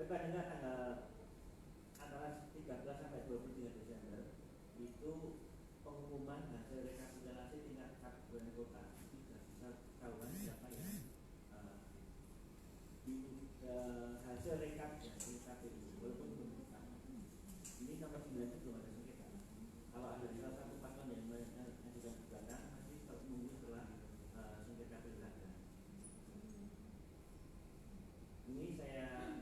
perbandingan tanggal antara 13 sampai 23 Desember itu pengumuman hasil rekapitulasi tingkat kabupaten kota itu sudah bisa ketahuan siapa yang hasil rekap dari KPU walaupun belum buka. Ini nomor 9 itu belum ada sengketa. Kalau ada salah satu paslon yang mengajukan gugatan pasti menunggu setelah sengketa pilkada. Ini saya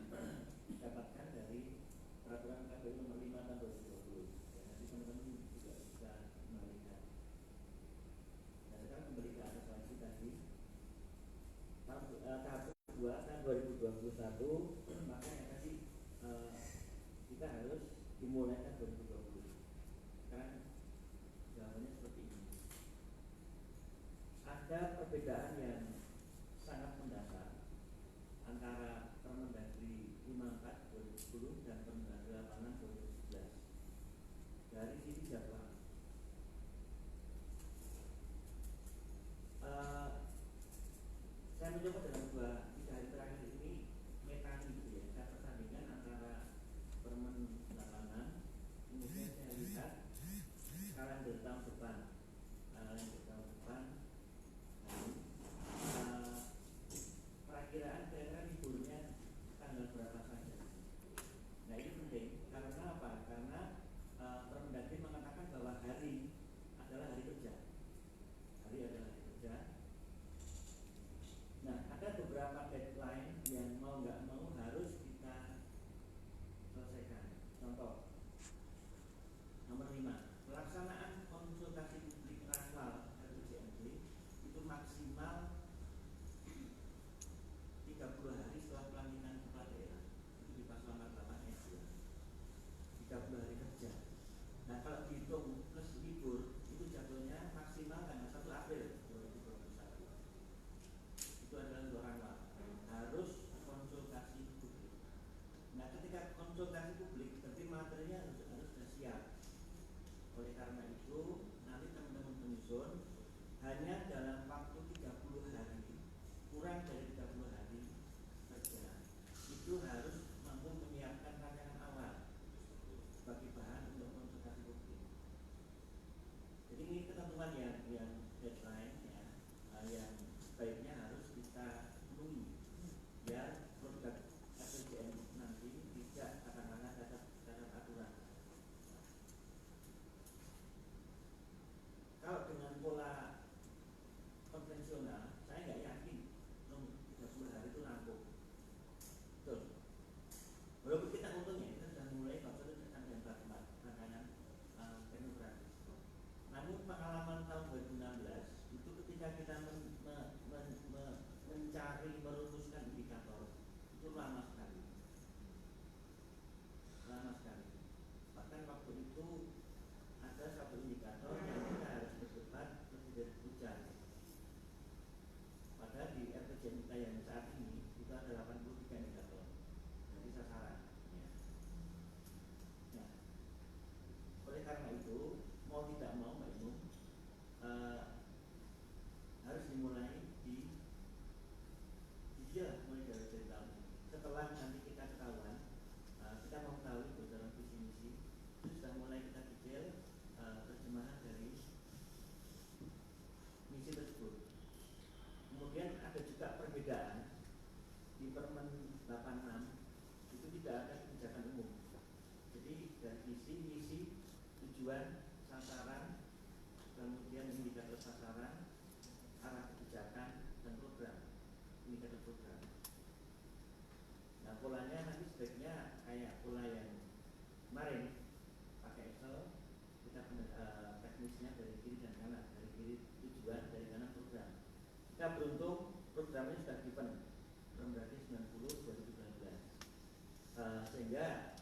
dapatkan dari peraturan KPU nomor 5 tahun 2020. Ya, nanti teman-teman juga bisa melihat. Nah, sekarang kembali ke atas lagi tadi. Tahap kedua tahun 2021, maka yang tadi kita harus dimulai tahun 2020. Sekarang jawabannya seperti ini. Ada perbedaan yang sangat mendasar antara Permendagri 54 2010 dan Permendagri 86 2011 dari sisi jadwal. Saya mencoba dalam 3 hari terakhir ini metani gitu ya, saya perbandingan antara Permen 86, kemudian saya lihat kalender tahun depan, perakiraan kira-kira liburnya tanggal berapa saja. Nah ini penting karena apa? Karena Permendagri mengatakan bahwa hari adalah hari kerja. Hari adalah hari kerja. Nah ada beberapa deadline yang mau nggak mau harus kita selesaikan. Contoh nomor 5, pelaksanaan konsultasi publik rasional RPJMD itu maksimal 30 hari setelah pelantikan kepala daerah. Itu di pasal 48 ayat 2. 30 hari kerja. Nah kalau dihitung plus libur itu jatuhnya maksimal tanggal 1 April 2021. Itu adalah ranwa. Harus konsultasi publik. Nah ketika konsultasi publik berarti materinya harus sudah siap. Oleh karena itu nanti teman-teman penyusun hanya dalam waktu 30 hari, kurang dari 30 hari kerja, itu harus mampu menyiapkan rancangan awal sebagai bahan untuk konsultasi publik. Jadi ini ketentuan yang deadline ya, yang sebaiknya harus kita penuhi biar produk RPJM nanti tidak katakanlah cacat aturan. Kalau dengan pola konvensional, saya nggak yakin 30 hari itu rampung. Betul. Walaupun kita untungnya kita sudah mulai kalau itu dan rancangan teknokratis. Namun pengalaman tahun 2016 itu ketika kita mencari merumuskan indikator itu lama sekali. Bahkan waktu itu ada satu indikator yang kita harus berdebat presiden hujan. Padahal di RPJM kita yang saat ini itu ada 83 indikator. Jadi sasaran. Ya. Nah, oleh karena itu mau tidak mau Mbak Ibu harus dimulai mulai dari tahun ini. Setelah nanti kita ketahuan, kita mau tahu dalam visi misi itu sudah mulai kita detail terjemahan dari misi tersebut. Kemudian ada juga perbedaan di Permen 86 itu tidak ada kebijakan umum. Jadi dari visi misi, tujuan, sasaran, kemudian indikator sasaran, arah kebijakan dan program, indikator program. Nah polanya nanti sebaiknya kayak pola yang kemarin pakai Excel, kita teknisnya dari kiri dan kanan, dari kiri tujuan, dari kanan program. Kita beruntung programnya sudah given Permendagri 90 2019 sehingga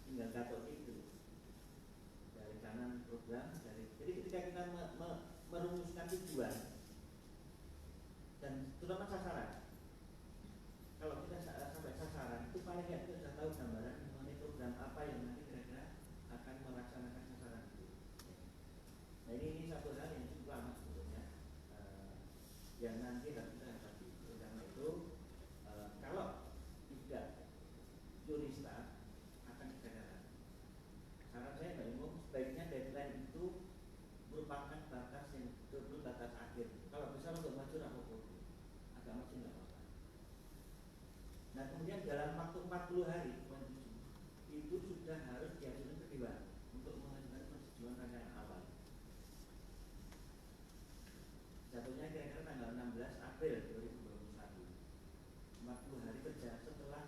tinggal katok itu dari kanan program jadi ketika kita merumuskan tujuan dan terutama sasaran, kalau kita sampai sasaran itu paling tidak kita sudah tahu gambaran mengenai program apa yang nanti kira-kira akan melaksanakan sasaran itu. Nah ini satu hal yang cukup lama sebetulnya yang nanti harus kita hadapi. Karena itu kalau tidak 40 hari poin 7 itu sudah harus diajukan ke Dewan untuk mengajukan persetujuan rancangan awal. Jatuhnya kira-kira tanggal 16 April 2021, 40 hari kerja setelah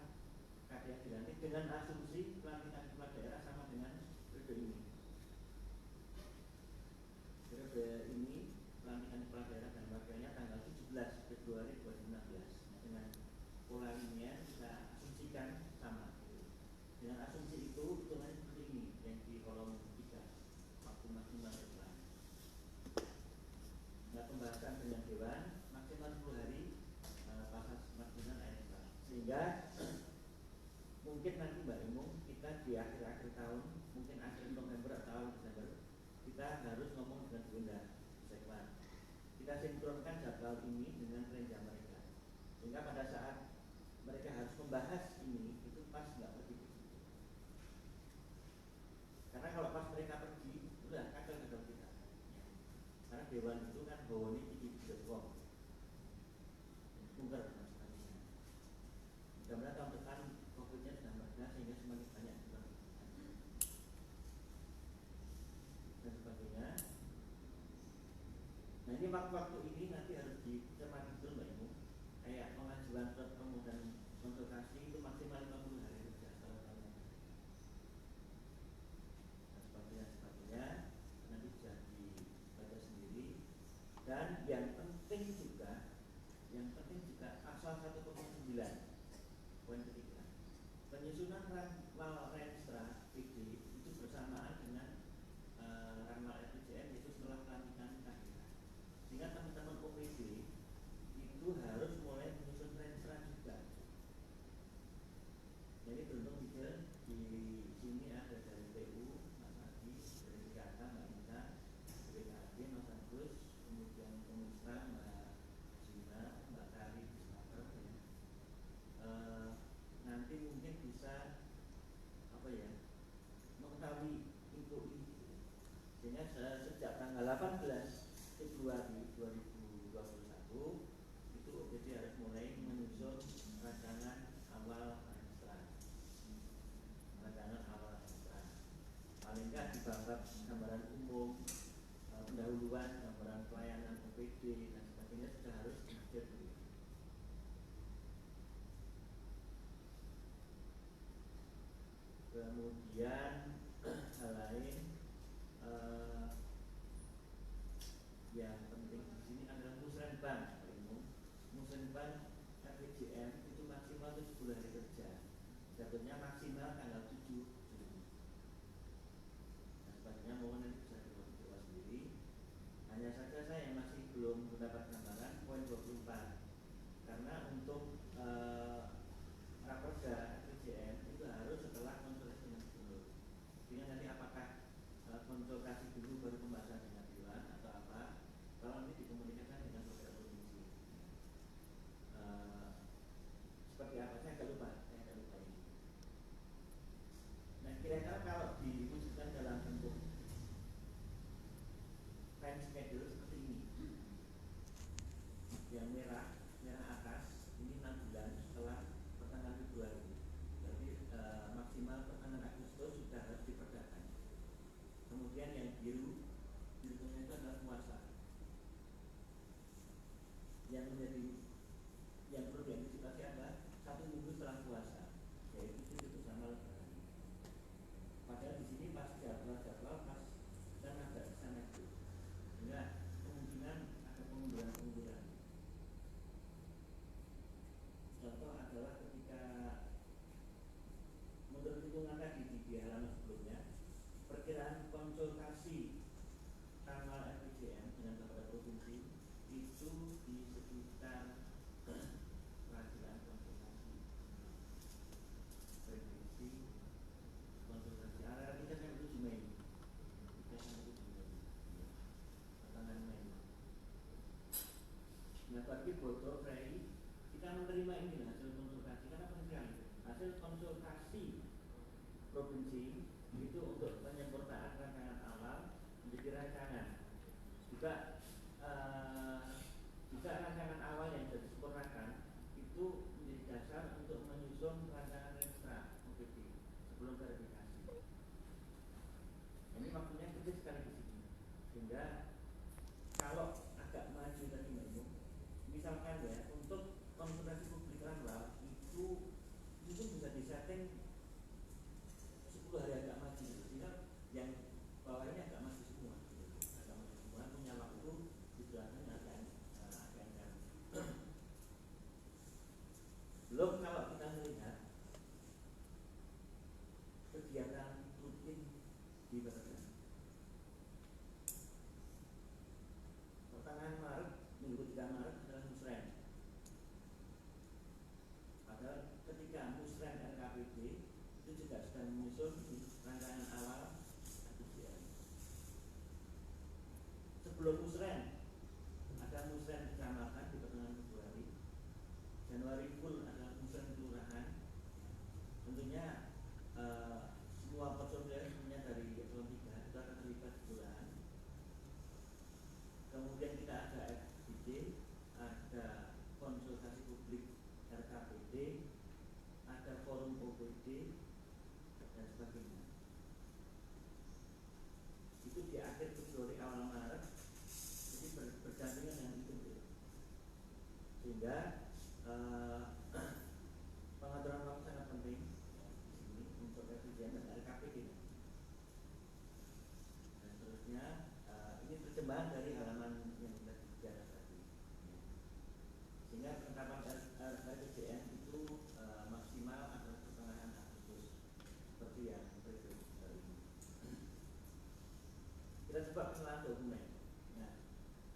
KDA dilantik dengan asumsi pelantikan kepala daerah sama dengan periode ini. Periode ini pelantikan kepala daerah dan wakilnya tanggal 17 Februari 2016. Dengan pola linear kita asumsikan sama. Dengan asumsi itu hitungannya seperti ini yang di kolom 3 waktu maksimal depan. Nah, pembahasan dengan Dewan maksimal 10 hari pasas maksimal ASK. Sehingga mungkin nanti Mbak Imung kita di akhir-akhir tahun, mungkin akhir November atau awal Desember, kita harus ngomong dengan Bunda Sekwan. Kita sinkronkan jadwal ini dengan kerja mereka, sehingga pada saat mereka harus membahas ini itu pas nggak pergi. Karena kalau pas mereka pergi, udah kacau-kacau kita. Karena Dewan itu kan bawahnya tinggi-tinggi bungker dan sebagainya. Mudah-mudahan tahun depan COVID-nya sudah mereda sehingga semakin banyak dan sebagainya. Nah, ini waktu-waktu ini nanti harus dicermati betul Mbak Ibu. Kayak pengajuan surat permohonan konsultasi itu maksimal 50 hari kerja tahun-tahunnya. Dan sebagainya nanti bisa dibaca sendiri. Dan yang penting juga pasal 109 poin ketiga, penyusunan ranmal renstra PD itu bersamaan dengan ranmal RPJM yaitu setelah pelantikan KDA. Sehingga teman-teman OPD itu harus mulai menyusun renstra juga. Jadi beruntung juga di sini ada dari PU, Mas Adi, dari PKK, Mbak Nita, dari PKD, Mas Agus, kemudian Pemusra, Mbak Gina, Mbak Kari, nanti mungkin bisa mengetahui info ini, sehingga sejak tanggal 18 Februari 2021 itu OPD harus mulai menyusun rancangan awal paling nggak di bab gambaran umum, pendahuluan, gambaran pelayanan OPD dan sebagainya sudah harus dibuat dulu. Kemudian hal lain yang penting di sini adalah musrenbang. Musrenbang RPJM itu maksimal 70 hari kerja. Jatuhnya maksimal tanggal 7 Juni. Dan sebagainya mohon nanti bisa dibawa sendiri. Hanya saja saya masih belum mendapat gambaran poin 24. Karena untuk raperda RPJM itu harus setelah konsultasi dengan gubernur. Sehingga nanti apakah konsultasi dulu baru pembahasan dengan Dewan atau apa? Kalau nanti dikomunikasikan dengan beberapa provinsi. Seperti apa? Saya agak lupa ini. Nah, kira-kira kalau diwujudkan dalam bentuk time schedule seperti ini, yang merah atas ini 6 bulan setelah pertengahan Februari, jadi maksimal pertengahan Agustus sudah harus diperdakan. Kemudian yang birunya itu adalah puasa. Yang perlu diantisipasi adalah 1 minggu setelah puasa, yaitu itu sama lebaran. Padahal di sini pas jadwal pas dan agak sana itu, sehingga kemungkinan ada pengunduran. Contoh adalah ketika menurut hitungan tadi di halaman sebelumnya, perkiraan konsultasi tanggal RPJM dengan beberapa provinsi itu di sekitar peradilan konsultasi prediksi konsultasi area kita sampai 7 Mei, pertengahan Mei. Nah, bagi Bodo Frey kita menerima ini hasil konsultasi, karena penting hasil konsultasi provinsi itu untuk penyempurnaan rancangan awal menjadi rancangan. Juga rancangan awal yang sudah disempurnakan itu menjadi dasar untuk menyusun rancangan juga sedang menyusun rancangan awal RPJM. Sebelum musren, ada musren kecamatan di pertengahan Februari. Januari full adalah musren kelurahan. Tentunya semua personil tentunya dari eselon 3 itu akan terlibat di kelurahan. Kemudian kita ada FGD, ada konsultasi publik RKPD, ada forum OPD dan sebagainya. Itu di akhir Februari awal Maret, jadi berdampingan dengan itu, sehingga pengaturan waktu sangat penting di sini untuk RPJM dan RKPD. Dan seterusnya ini terjemahan dari halaman yang kita bicara tadi. Sehingga penetapan RPJM itu maksimal adalah pertengahan Agustus seperti yang berikut ini. Kita coba kesalahan dokumen. Nah,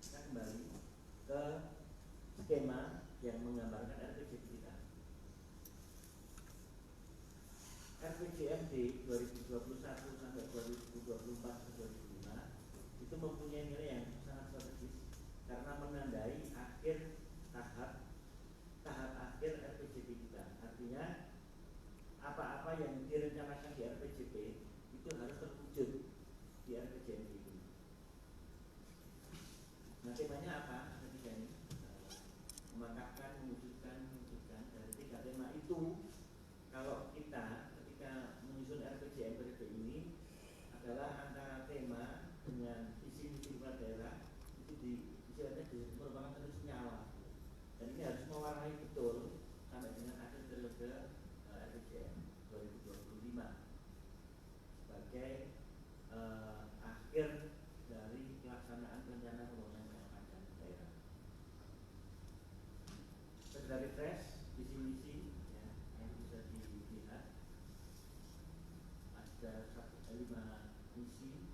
kita kembali ke skema yang menggambarkan RPJM kita. RPJMD 2021 sampai 2024 2025 itu mempunyai nilai yang sangat strategis karena menandai tahap akhir RPJP kita. Artinya apa-apa yang direncanakan di RPJP itu harus terwujud di RPJMD ini. Nah, temanya apa? Ketiga ini mematahkan, mewujudkan dari 3 tema itu. Kalau kita ketika menyusun RPJM periode ini adalah antara tema dengan visi misi kepala daerah itu merupakan satu senyawa, dan ini harus mewarnai betul sampai dengan akhir periode RPJM 2025 sebagai akhir dari pelaksanaan rencana pembangunan jangka panjang daerah. Segera refresh visi misi ya, yang bisa dilihat ada 5 misi.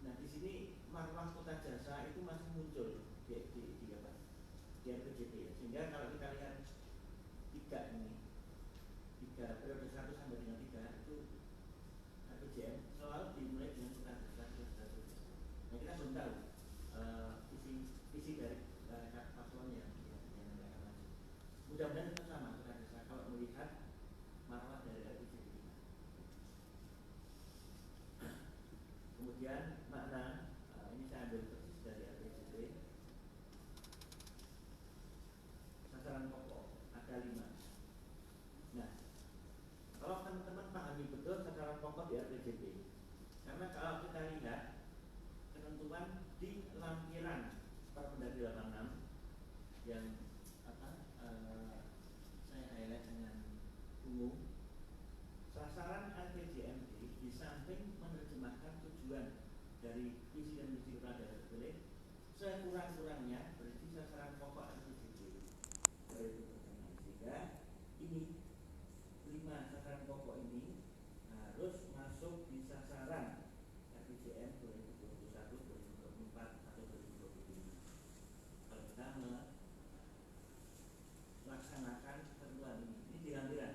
Nah, di sini marwah kota jasa itu masih muncul di RPJP ya. Sehingga kalau kita lihat 3 periode 1 sampai dengan 3 itu RPJM selalu dimulai dengan kota jasa. Nah, kita belum tahu visi dari paslonnya yang akan maju. Mudah-mudahan tetap sama kota jasa kalau melihat marwah dari RPJP. Kemudian makna ini saya ambil persis dari RPJP. Sasaran pokok ada 5. Nah, kalau teman-teman pahami betul sasaran pokok di RPJP, karena kalau kita lihat ketentuan di lampiran Permendagri 86 yang saya highlight dengan ungu, sasaran RPJMD di samping menerjemahkan tujuan dari visi dan misi kepala daerah terpilih, sekurang-kurangnya berisi sasaran pokok RPJMD. Sehingga ini 5 sasaran pokok ini harus masuk di sasaran RPJM 2021, 2024 atau 2025. Kalau kita melaksanakan ketentuan ini di lampiran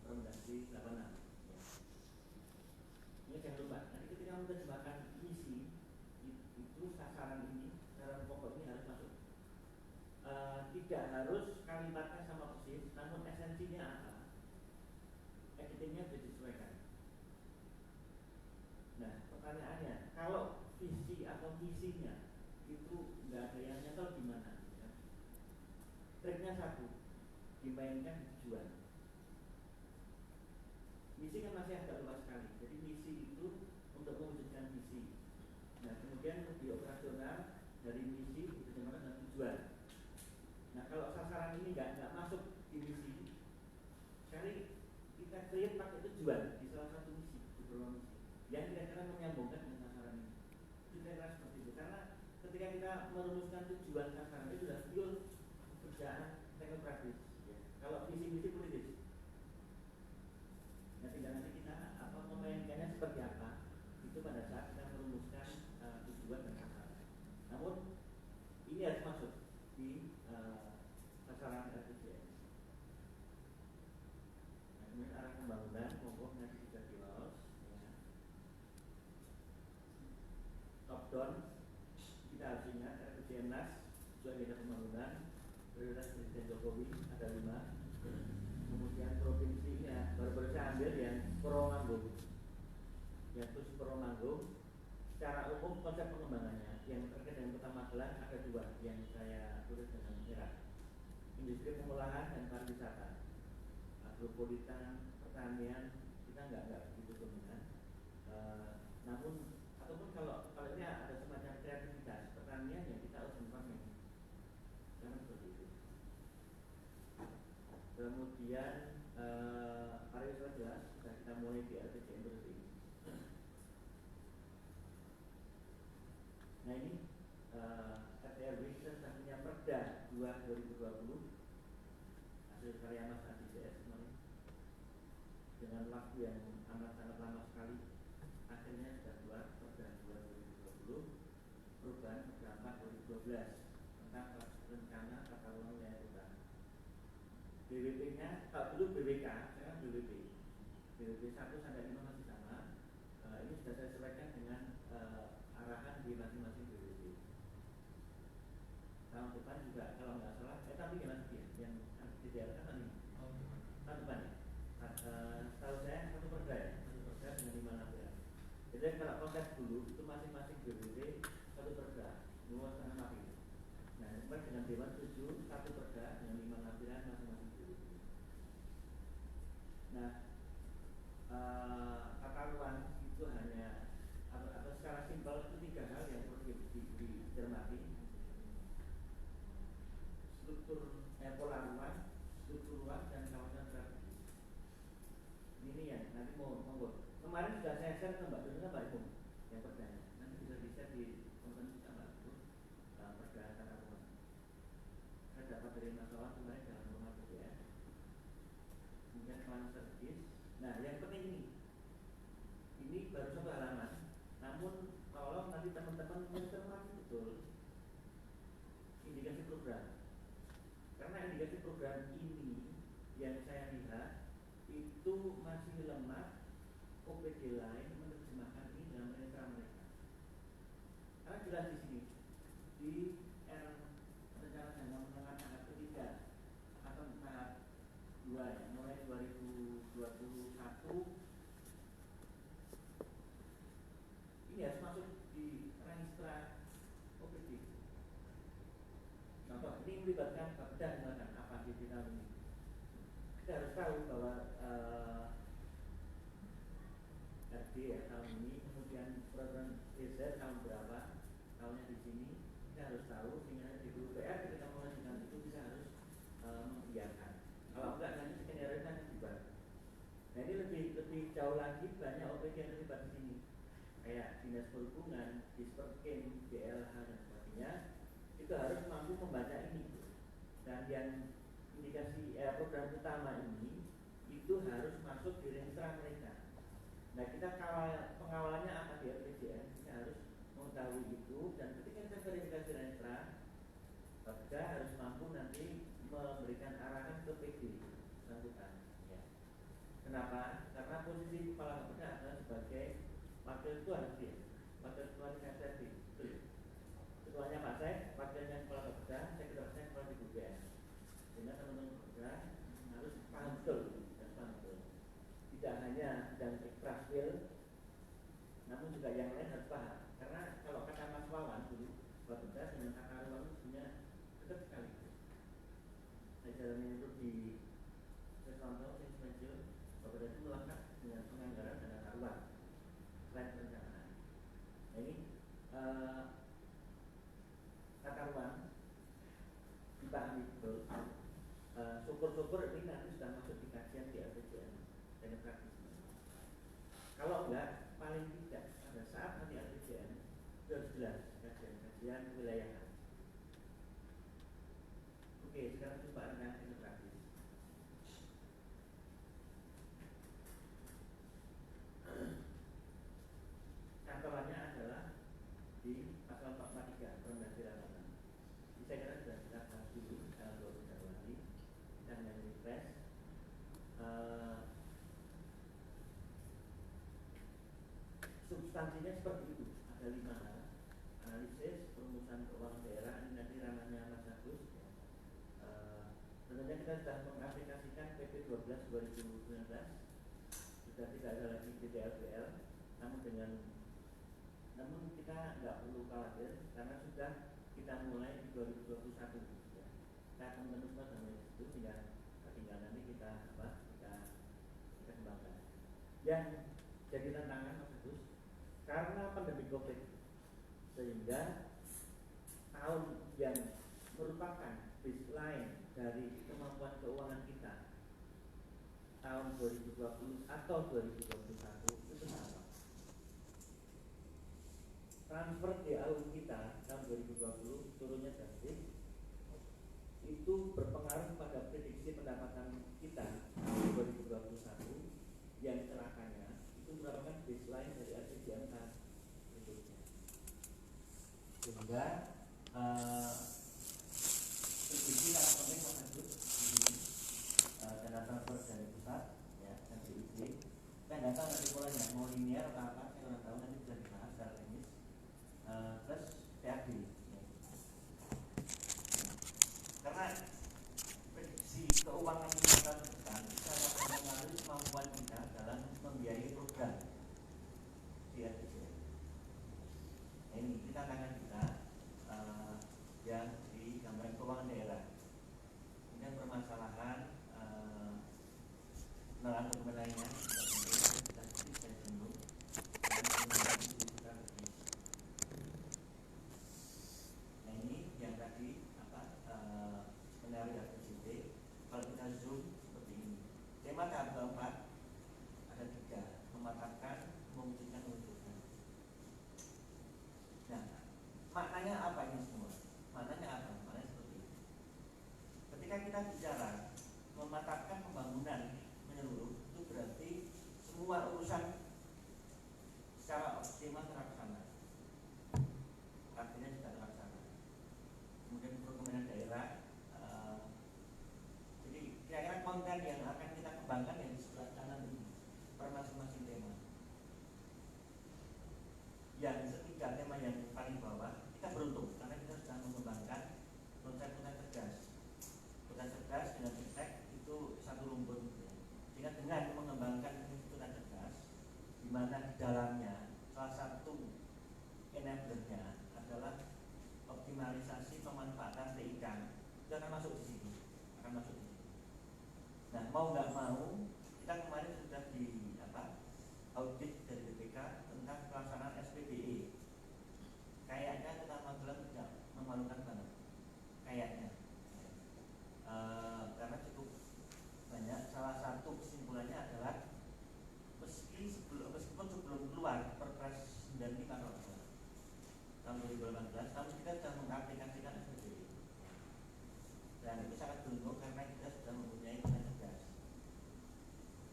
Permendagri 86 ya. Ini jangan lupa, nanti ketika menerjemahkan misi itu sasaran pokok ini harus masuk. Tidak harus kalimatnya sama persis, namun esensinya apa? Editingnya bisa disesuaikan. Nah, pertanyaannya, kalau visi atau misinya itu nggak ada yang nyetel gimana? Ya. Triknya satu, dimainkan di tujuan. Misi kan masih agak luas sekali, jadi misi itu untuk mewujudkan visi. Nah, kemudian di operasional dari misi itu diterjemahkan dengan tujuan. Nah, kalau sasaran ini nggak masuk di misi, sekali kita create pakai tujuan di salah satu misi, di beberapa misi yang kira-kira menyambungkan dengan sasaran ini. Itu kira-kira seperti itu. Karena ketika kita merumuskan tujuan sasaran itu sudah pure pekerjaan teknokratis. Ya. Kalau visi-misi politis, nah, tinggal nanti kita memainkannya seperti apa itu pada saat kita merumuskan tujuan dan sasaran. Namun ini harus masuk di sasaran RPJM. top-down, kita harus ingat RPJMNAS sesuai agenda pembangunan prioritas Presiden Jokowi ada 5. Kemudian provinsinya baru-baru saya ambil yang Purwomanggung, yang terus Purwomanggung. Secara umum konsep pengembangannya yang terkait dengan Kota Magelang ada 2 yang saya tulis dengan merah: industri pengolahan dan pariwisata, agropolitan, pertanian kita nggak begitu dominan. Namun ataupun kalau ini ada semacam kreativitas pertanian yang kita urban farming, karena seperti itu. Kemudian pariwisata jelas sudah kita mulai di RPJM bersih. Nah ini RTRW kita sudah punya Perda 2/2020 hasil karya Mas Adi CS kemarin dengan waktu yang amat sangat lama sekali. Akhirnya sudah keluar Perda 2/2020 perubahan Perda 4/2012 tentang rencana tata ruang wilayah kota. BWP-nya kalau dulu BWK, sekarang BWP 1 sampai 5 masih sama. Ini sudah saya sesuaikan dengan arahan di masing-masing BWP. Tahun depan juga kalau nggak salah, tapi gimana sih yang didialkan kan ini? Tahun depan ya? Setahu saya 1 perda ya, 1 perda dengan 5 lampiran. Jadi kalau konsep dulu itu masing-masing BWP 1 perda, 2,5 lampiran. Nah, kemudian dengan Dewan 7 1 perda dengan 5 lampiran masing-masing BWP. Nah, tata ruang itu hanya atau secara simpel itu 3 hal yang perlu dicermati: struktur pola ruang, struktur ruang, dan kawasan strategis. Ini yang nanti mau kemarin sudah saya share ke Mbak Dulu dan Mbak Ibu yang perdanya. Nanti bisa di-share di konten kita Mbak Ibu perda tata ruang. Saya dapat dari masalah kemarin dalam rumah PDN. Kemudian kawasan strategis. Nah yang penting ini baru 1 halaman. Namun tolong nanti teman-teman mencermati betul indikasi program. Karena indikasi program ini yang saya lihat itu masih lemah. OPD lain menerjemahkan ini dalam rencana mereka. Karena jelas di sini di rencana jangka menengah tahap ketiga atau tahap 2 ya, mulai 2021 ini harus masuk di rencana OPD. Contoh, ini melibatkan Bapeda misalkan apa di tahun ini. Kita harus tahu bahwa RD ya tahun ini, kemudian program riset tahun berapa, tahunnya di sini. Kita harus tahu sehingga di UPR ketika mengajukan itu bisa harus membiarkan. Kalau enggak nanti skenario nanti dibuat. Nah ini lebih jauh lagi, banyak OPD yang terlibat di sini. Kayak Dinas Perhubungan, Disperkim, DLH dan sebagainya. Itu harus mampu membaca ini. Dan yang indikasi program utama ini itu harus masuk di rencana mereka. Nah kita pengawalannya apa di RPJM, kita harus mengetahui itu. Dan ketika kita verifikasi rencana, kita harus mampu nanti memberikan arahan ke PD bersangkutan. Ya. Kenapa? Karena posisi kepala Bapeda adalah sebagai wakil ketua dia, wakil ketua di KSRD. Ketuanya Pak Sek, wakilnya kepala Bapeda, sekretarisnya kepala di BPN. Sehingga teman-teman Bapeda harus paham betul, tidak hanya dan ekstrafil, namun juga yang lain harus paham. Karena kalau kata Mas Wawan dulu, Bapeda dengan tata ruang punya dekat sekali. Ajaran itu di Contoh Inspeksi Bapeda itu melekat dengan penganggaran dan tata ruang selain perencanaan. Nah ini tata ruang dipahami betul. Syukur-syukur ini nanti sudah masuk di kajian di RPJM dan praktis. Kalau enggak, paling tidak pada saat nanti RPJM sudah jelas kajian wilayahan. Oke, sekarang coba rencana integratif. Cantolannya adalah di pasal 443 Permendagri Ramadan. Saya kira sudah kita bahas dulu dalam 2 minggu lagi. Kita hanya refresh. Substansinya seperti itu, ada 5 hal. analisis perumusan keuangan daerah ini nanti ranahnya Mas Agus. Tentunya kita sudah mengaplikasikan PP 12 2019, sudah tidak ada lagi DTLBL, namun kita nggak perlu khawatir karena sudah kita mulai di 2021 ya. Kita akan meneruskan sampai itu tinggal nanti kita kembangkan. Yang jadi tantangan Mas Agus karena pandemi COVID, sehingga tahun yang merupakan baseline dari kemampuan keuangan kita tahun 2020 atau 2021 itu sama. Transfer DAU kita tahun 2020 turunnya drastis, itu berpengaruh pada prediksi pendapatan kita tahun 2021 yang celakanya itu merupakan baseline dari RPJMK berikutnya. Sehingga prediksi sangat penting Mas Agus dana transfer dari pusat ya, dan DIJ. Saya nggak tahu nanti polanya mau linear atau apa, saya kurang tahu, nanti bisa dibahas secara teknis. Plus PAB ya. Karena prediksi keuangan kita ke depan itu akan mempengaruhi kemampuan kita dalam membiayai program di RPJMK. Nah, ini tantangan kita yang di gambaran keuangan daerah. Kemudian permasalahan penerapan dokumen lainnya nah ini yang tadi skenario RPJP. Kalau kita zoom seperti ini, tema tahap keempat ada 3: mematapkan, memungkinkan, mewujudkan. Nah, maknanya apa ini semua? Maknanya apa? Maknanya seperti ini. Ketika kita bicara mematapkan pembangunan menyeluruh, itu berarti semua urusan secara optimal terlaksana, artinya sudah terlaksana. Kemudian perekonomian daerah, jadi kira-kira konten yang akan kita kembangkan yang di sebelah kanan ini per masing-masing tema. Yang ketiga, tema yang paling bawah, kita beruntung karena kita sudah mengembangkan konsep-konsep cerdas. Konsep cerdas dengan fintech itu satu rumpun. Sehingga dengan mengembangkan konsep cerdas, di mana di dalamnya salah satu enablernya adalah optimalisasi pemanfaatan TIK, itu akan masuk di sini, Nah, mau nggak mau, kita kemarin sudah di audit dari BPK tentang pelaksanaan SPBE. Kayaknya Kota Magelang tidak memalukan banget, kayaknya, karena cukup banyak. Salah satu kesimpulannya adalah meskipun sebelum keluar Perpres 95 tahun 2018, namun kita sudah mengaplikasikan SPBE. Dan itu sangat beruntung karena kita sudah mempunyai konsep cerdas.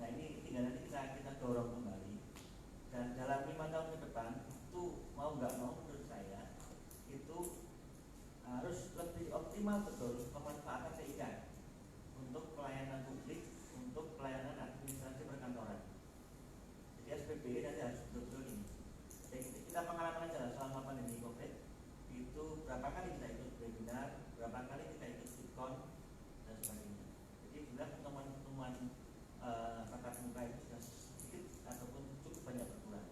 Nah, ini tinggal nanti kita dorong kembali. Dan dalam 5 tahun ke depan itu mau nggak mau menurut saya itu harus lebih optimal betul pemanfaatan TIK untuk pelayanan publik, untuk pelayanan administrasi perkantoran. Jadi SPBE nanti harus betul-betul ini. Jadi kita pengalaman aja selama pandemi COVID itu berapa kali kita ikut webinar, berapa kali kita ikut Sikon dan sebagainya. Jadi jumlah pertemuan tatap muka itu sudah sedikit ataupun cukup banyak berkurang.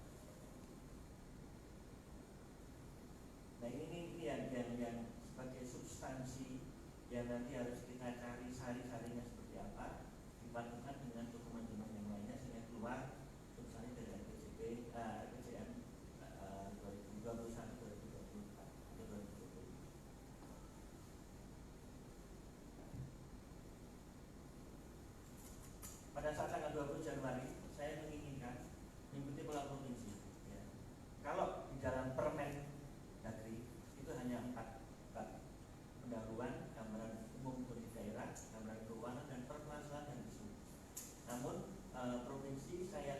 Nah, ini yang sebagai substansi yang nanti harus kita cari sari-sarinya seperti apa, dipadukan dengan dokumen-dokumen yang lainnya sehingga keluar substansi dari RPJM 2021-2024 atau 2020. Pada saat tanggal 20 Januari saya menginginkan mengikuti pola provinsi ya. Kalau di dalam permen Dagri itu hanya 4 pendahuluan, gambaran umum kondisi daerah, gambaran keuangan, dan permasalahan dan isu. Namun provinsi saya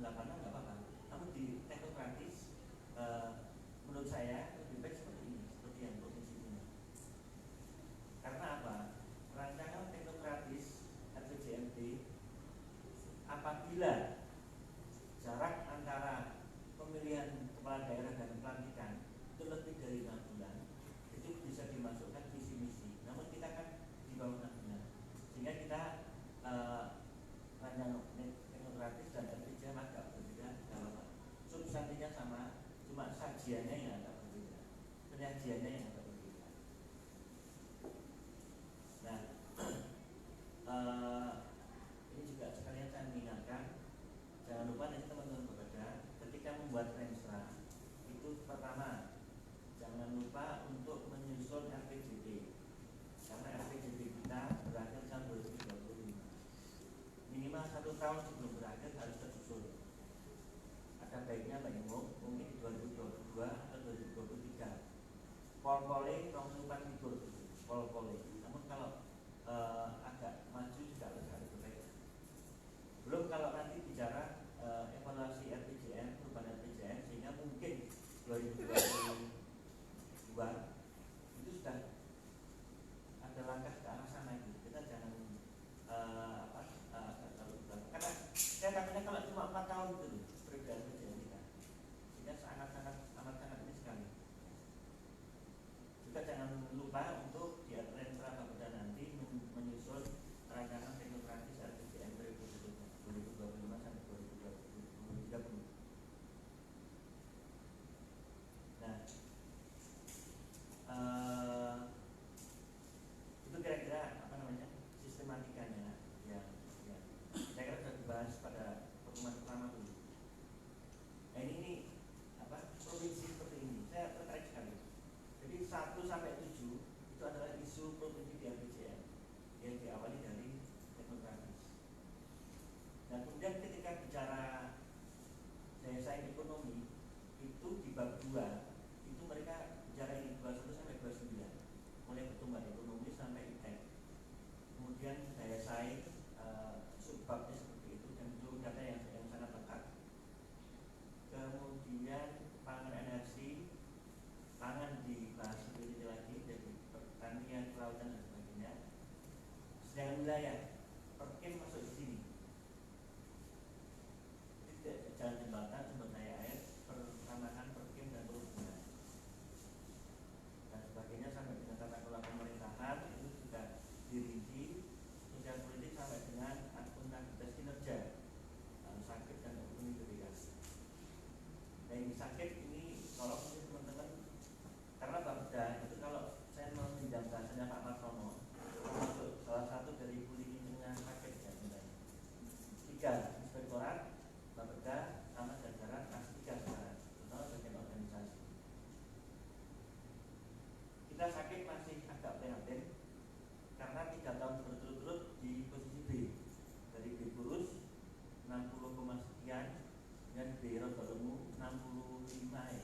86 nggak apa-apa. Namun di teknokratis menurut saya lebih baik seperti ini, seperti yang provinsi punya. Karena apa? Rancangan teknokratis RPJMD apabila jarak antara pemilihan kepala daerah dan pelantikan itu lebih dari 6 bulan, itu bisa dimasukkan visi misi. Namun kita kan di bawah 6 bulan, sehingga kita rancangan teknokratis dan RPJM agak berbeda. Kalau substansinya sama, cuma sajiannya yang agak berbeda, penyajiannya yang agak berbeda. Nah, ini juga sekalian saya mengingatkan, jangan lupa nanti teman-teman bekerja ketika membuat renstra itu pertama jangan lupa untuk menyusun RPJP, karena RPJP kita berakhir tahun 2025. Minimal 1 tahun sebelum berakhir harus tersusun. Ada baiknya Mbak Imung mungkin 2022 atau 2023. Pol-pole rongsupan libur, pol-pole. Namun kalau agak maju juga lebih baik. Belum kalau nanti bicara evaluasi RPJM, perubahan RPJM, sehingga mungkin 2022 itu sudah ada langkah ke arah sana itu. Kita jangan karena saya takutnya kalau cuma 4 tahun itu perbedaan RPJM kita, sehingga sangat-sangat ini sekali. Juga jangan lupa untuk di renstra Bapeda nanti menyusun rancangan teknokratis RPJM periode 2025 sampai 2030. Nah, itu kira-kira sistematikanya yang saya kira sudah dibahas pada pertemuan pertama dulu. Nah ini provinsi seperti ini saya tertarik sekali. Jadi 1 sampai 7 itu adalah isu provinsi di RPJM yang diawali dari teknokratis. Nah kemudian ketika bicara daya saing ekonomi itu di bab 2 itu mereka bicara ini 21 sampai 29, mulai pertumbuhan ekonomi sampai ITEK. Kemudian daya saing subbabnya seperti itu dan itu data yang sangat lengkap. Kemudian pangan energi, pangan dibahas lebih lagi, jadi pertanian, kelautan dan sebagainya. Sedangkan wilayah Perkim masuk di sini. Jalan jembatan, sumber daya air, pertanahan, Perkim dan perhubungan dan sebagainya sampai dengan tata kelola pemerintahan itu sudah dirinci. Sosial politik sampai dengan akuntabilitas kinerja, sakit dan ekonomi berbeda. Nah ini sakit ini kalau teman-teman, karena Bapeda itu kalau saya mau pinjam bahasanya Pak Martono, termasuk salah satu dari kulininya sakit ya sebenarnya. 3 inspektorat Bapeda sama jajaran AS3 sekarang, terutama bagian organisasi. Kita sakit masih agak prihatin karena 3 tahun berturut-turut di posisi B, dari B kurus 60, sekian dan B rodolemu 65 ya.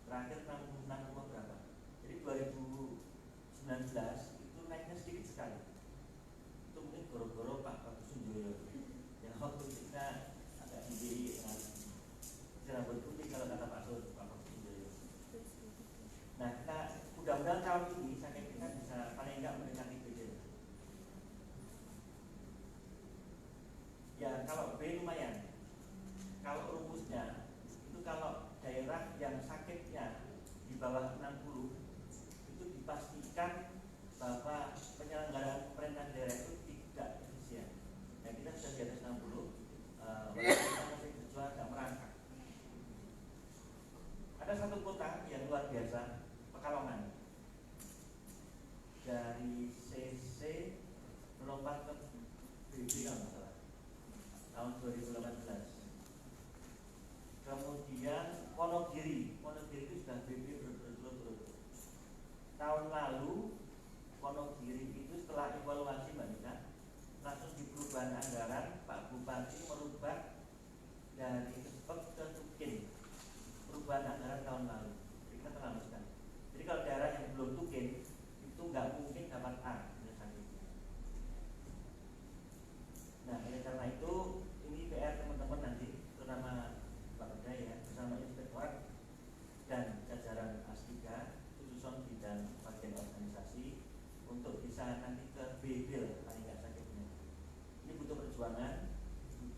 Terakhir 66, berapa? Jadi 2019 itu naiknya sedikit sekali. Itu mungkin goro-goro Pak Bagus Sunjoyo yang waktu kita agak tinggi rambut putih kalau kata Pak Bagus Sunjoyo. Nah kita mudah-mudahan tahun ini sakit kita bisa paling enggak mendekati B. Ya kalau B lumayan. Kalau rumusnya itu kalau daerah yang sakitnya di bawah 60 itu dipastikan bahwa penyelenggaraan pemerintahan daerah itu tidak efisien. Nah kita sudah di atas 60, kita masih berjuang agak merangkak. Ada satu kota yang luar biasa, Pekalongan, dari CC melompat ke BB kalau salah tahun 2018. Kemudian Wonogiri itu sudah BB berturut-turut. Tahun lalu Wonogiri itu setelah evaluasi Mbak Nita, langsung di perubahan anggaran Pak Bupati merubah dari Kesepek ke Tukin, perubahan anggaran tahun lalu. Jadi kita terlambatkan. Jadi kalau daerah yang belum Tukin itu nggak mungkin dapat A. Nah oleh karena itu ini PR teman-teman nanti,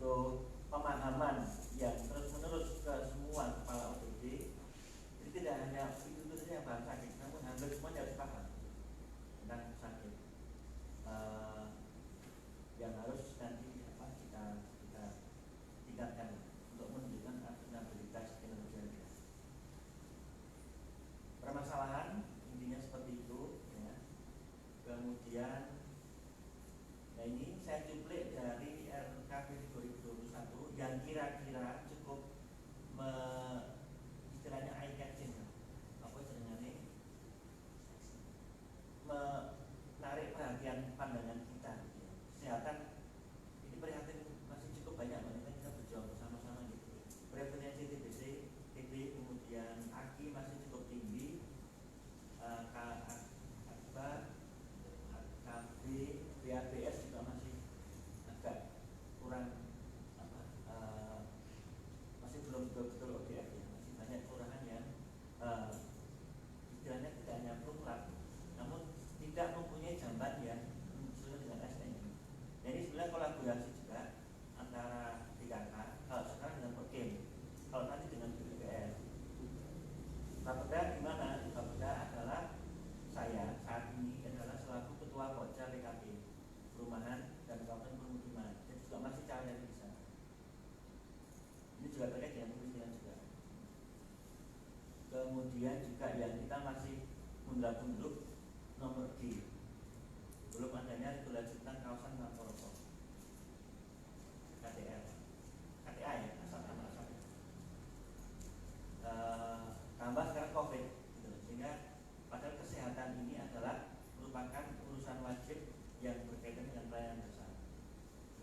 butuh pemahaman yang terus-menerus ke semua kepala OPD. Jadi tidak hanya itu saja yang bahas sakit, namun hampir semuanya harus paham tentang sakit. Yang harus nanti kita tingkatkan untuk menunjukkan akuntabilitas kinerja kita. Permasalahan intinya seperti itu, ya. Kemudian, nah ini saya cuplik dari RKP 2021 yang kira-kira cukup istilahnya eye catching, apa jenenge, menarik perhatian pandangan kita. Kesehatan ini prihatin, masih cukup banyak kita berjuang bersama-sama gitu. Prevalensi TBC, TB, kemudian AKI masih cukup tinggi, KB, BABS juga masih agak kurang masih belum betul-betul ODF, ya. Masih banyak kelurahan yang istilahnya tidak hanya program, namun tidak mempunyai jamban yang sesuai dengan SNI. Jadi sebenarnya kolaborasi juga antara DKK, kalau sekarang dengan Perkim, kalau nanti dengan BPPS. Bapeda gimana? Bapeda adalah saya saat ini adalah selaku ketua Pokja PKP Perumahan dan Kawasan Permukiman, dan juga masih calon di sana. Ini juga terkait dengan kemiskinan juga. Kemudian juga yang kita masih mundur-mundur nomor D, belum adanya regulasi tentang kawasan Maporoso, KTR, KTA ya, asal nama asal. Tambah sekarang COVID, gitu. Sehingga padahal kesehatan ini adalah merupakan urusan wajib yang berkaitan dengan pelayanan bersama.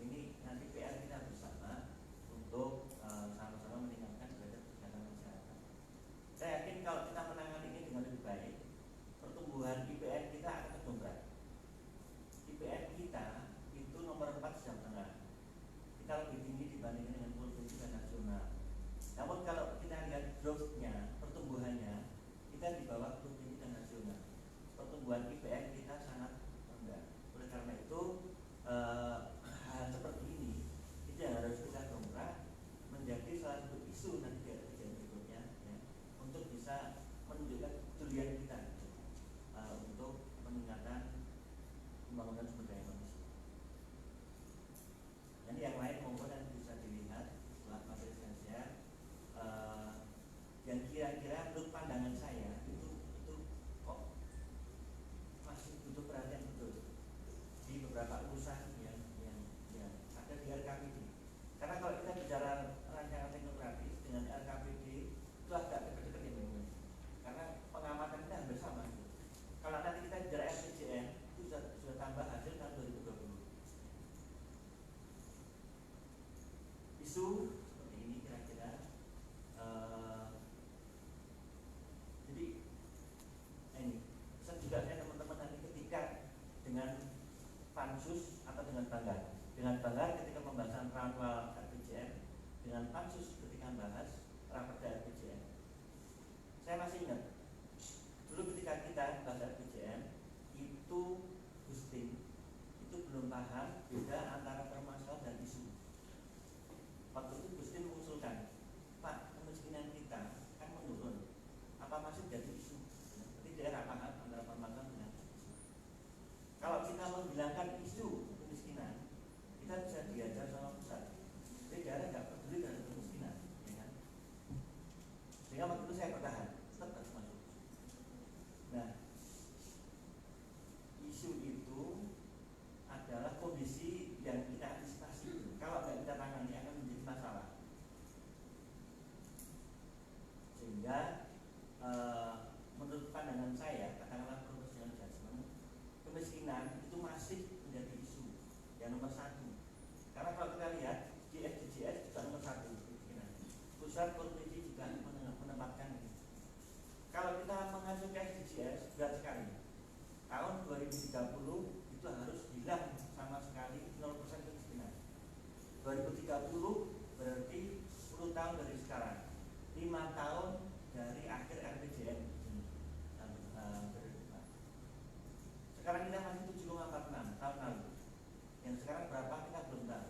Ini nanti PR kita bersama untuk sama-sama meningkatkan derajat kesehatan masyarakat. Saya yakin kalau kita menangani ini dengan lebih baik, pertumbuhan IPN kita akan terdongkrak. IPN kita itu nomor 4 Jawa Tengah. Kita lebih tinggi dibandingkan dengan provinsi dan nasional. Namun kalau kita lihat growth-nya, pertumbuhannya, kita di bawah provinsi dan nasional. Pertumbuhan IPN kita sangat rendah. Oleh karena itu hal seperti ini itu yang harus kita dongkrak menjadi salah satu isu nanti di kejadian berikutnya, ya, untuk bisa menunjukkan kepedulian kita untuk peningkatan pembangunan sumber daya manusia. Dan yang lain monggo nanti bisa dilihat setelah materi saya. Yang kira-kira menurut pandangan saya itu kok masih butuh perhatian betul di beberapa urusan yang ada di RKPD. Karena kalau kita bicara rancangan teknokratis dengan RKPD itu agak dekat-dekat ya memang. Karena pengamatan kita hampir sama. Kalau nanti kita bicara RPJM itu sudah tambah hasil tahun 2020. Isu seperti ini kira-kira. Jadi ini pesan juga saya teman-teman nanti ketika dengan pansus atau dengan banggar ketika pembahasan ranwal RPJM, dengan pansus ketika membahas raperda RPJM. Saya masih ingat dulu ketika kita bahas RPJM itu Gustin itu belum paham beda antara permasalahan dan isu. Waktu itu Gustin mengusulkan, Pak, kemiskinan kita kan menurun, apa masih jadi isu? Berarti daerah paham antara permasalahan dengan isu. Kalau kita menghilangkan isu kemiskinan, kita bisa diajar sama pusat. Jadi daerah nggak peduli dengan kemiskinan, ya kan? Sehingga waktu itu saya bertahan, tetap harus masuk. Nah, isu itu adalah kondisi yang kita antisipasi. Kalau nggak kita tangani akan menjadi masalah. Sehingga menurut pandangan saya, katakanlah profesional judgment, kemiskinan itu masih menjadi isu yang nomor 1. Karena kalau kita lihat di SDGs juga nomor 1 kemiskinan. Pusat provinsi juga menempatkan ini. Kalau kita mengacu ke SDGs berat sekali. Tahun 2030 itu harus hilang sama sekali 0% kemiskinan. 2030 berarti 10 tahun dari sekarang, 5 tahun dari akhir RPJM. Sekarang kita masih 7,46 tahun lalu. Yang sekarang berapa kita belum tahu.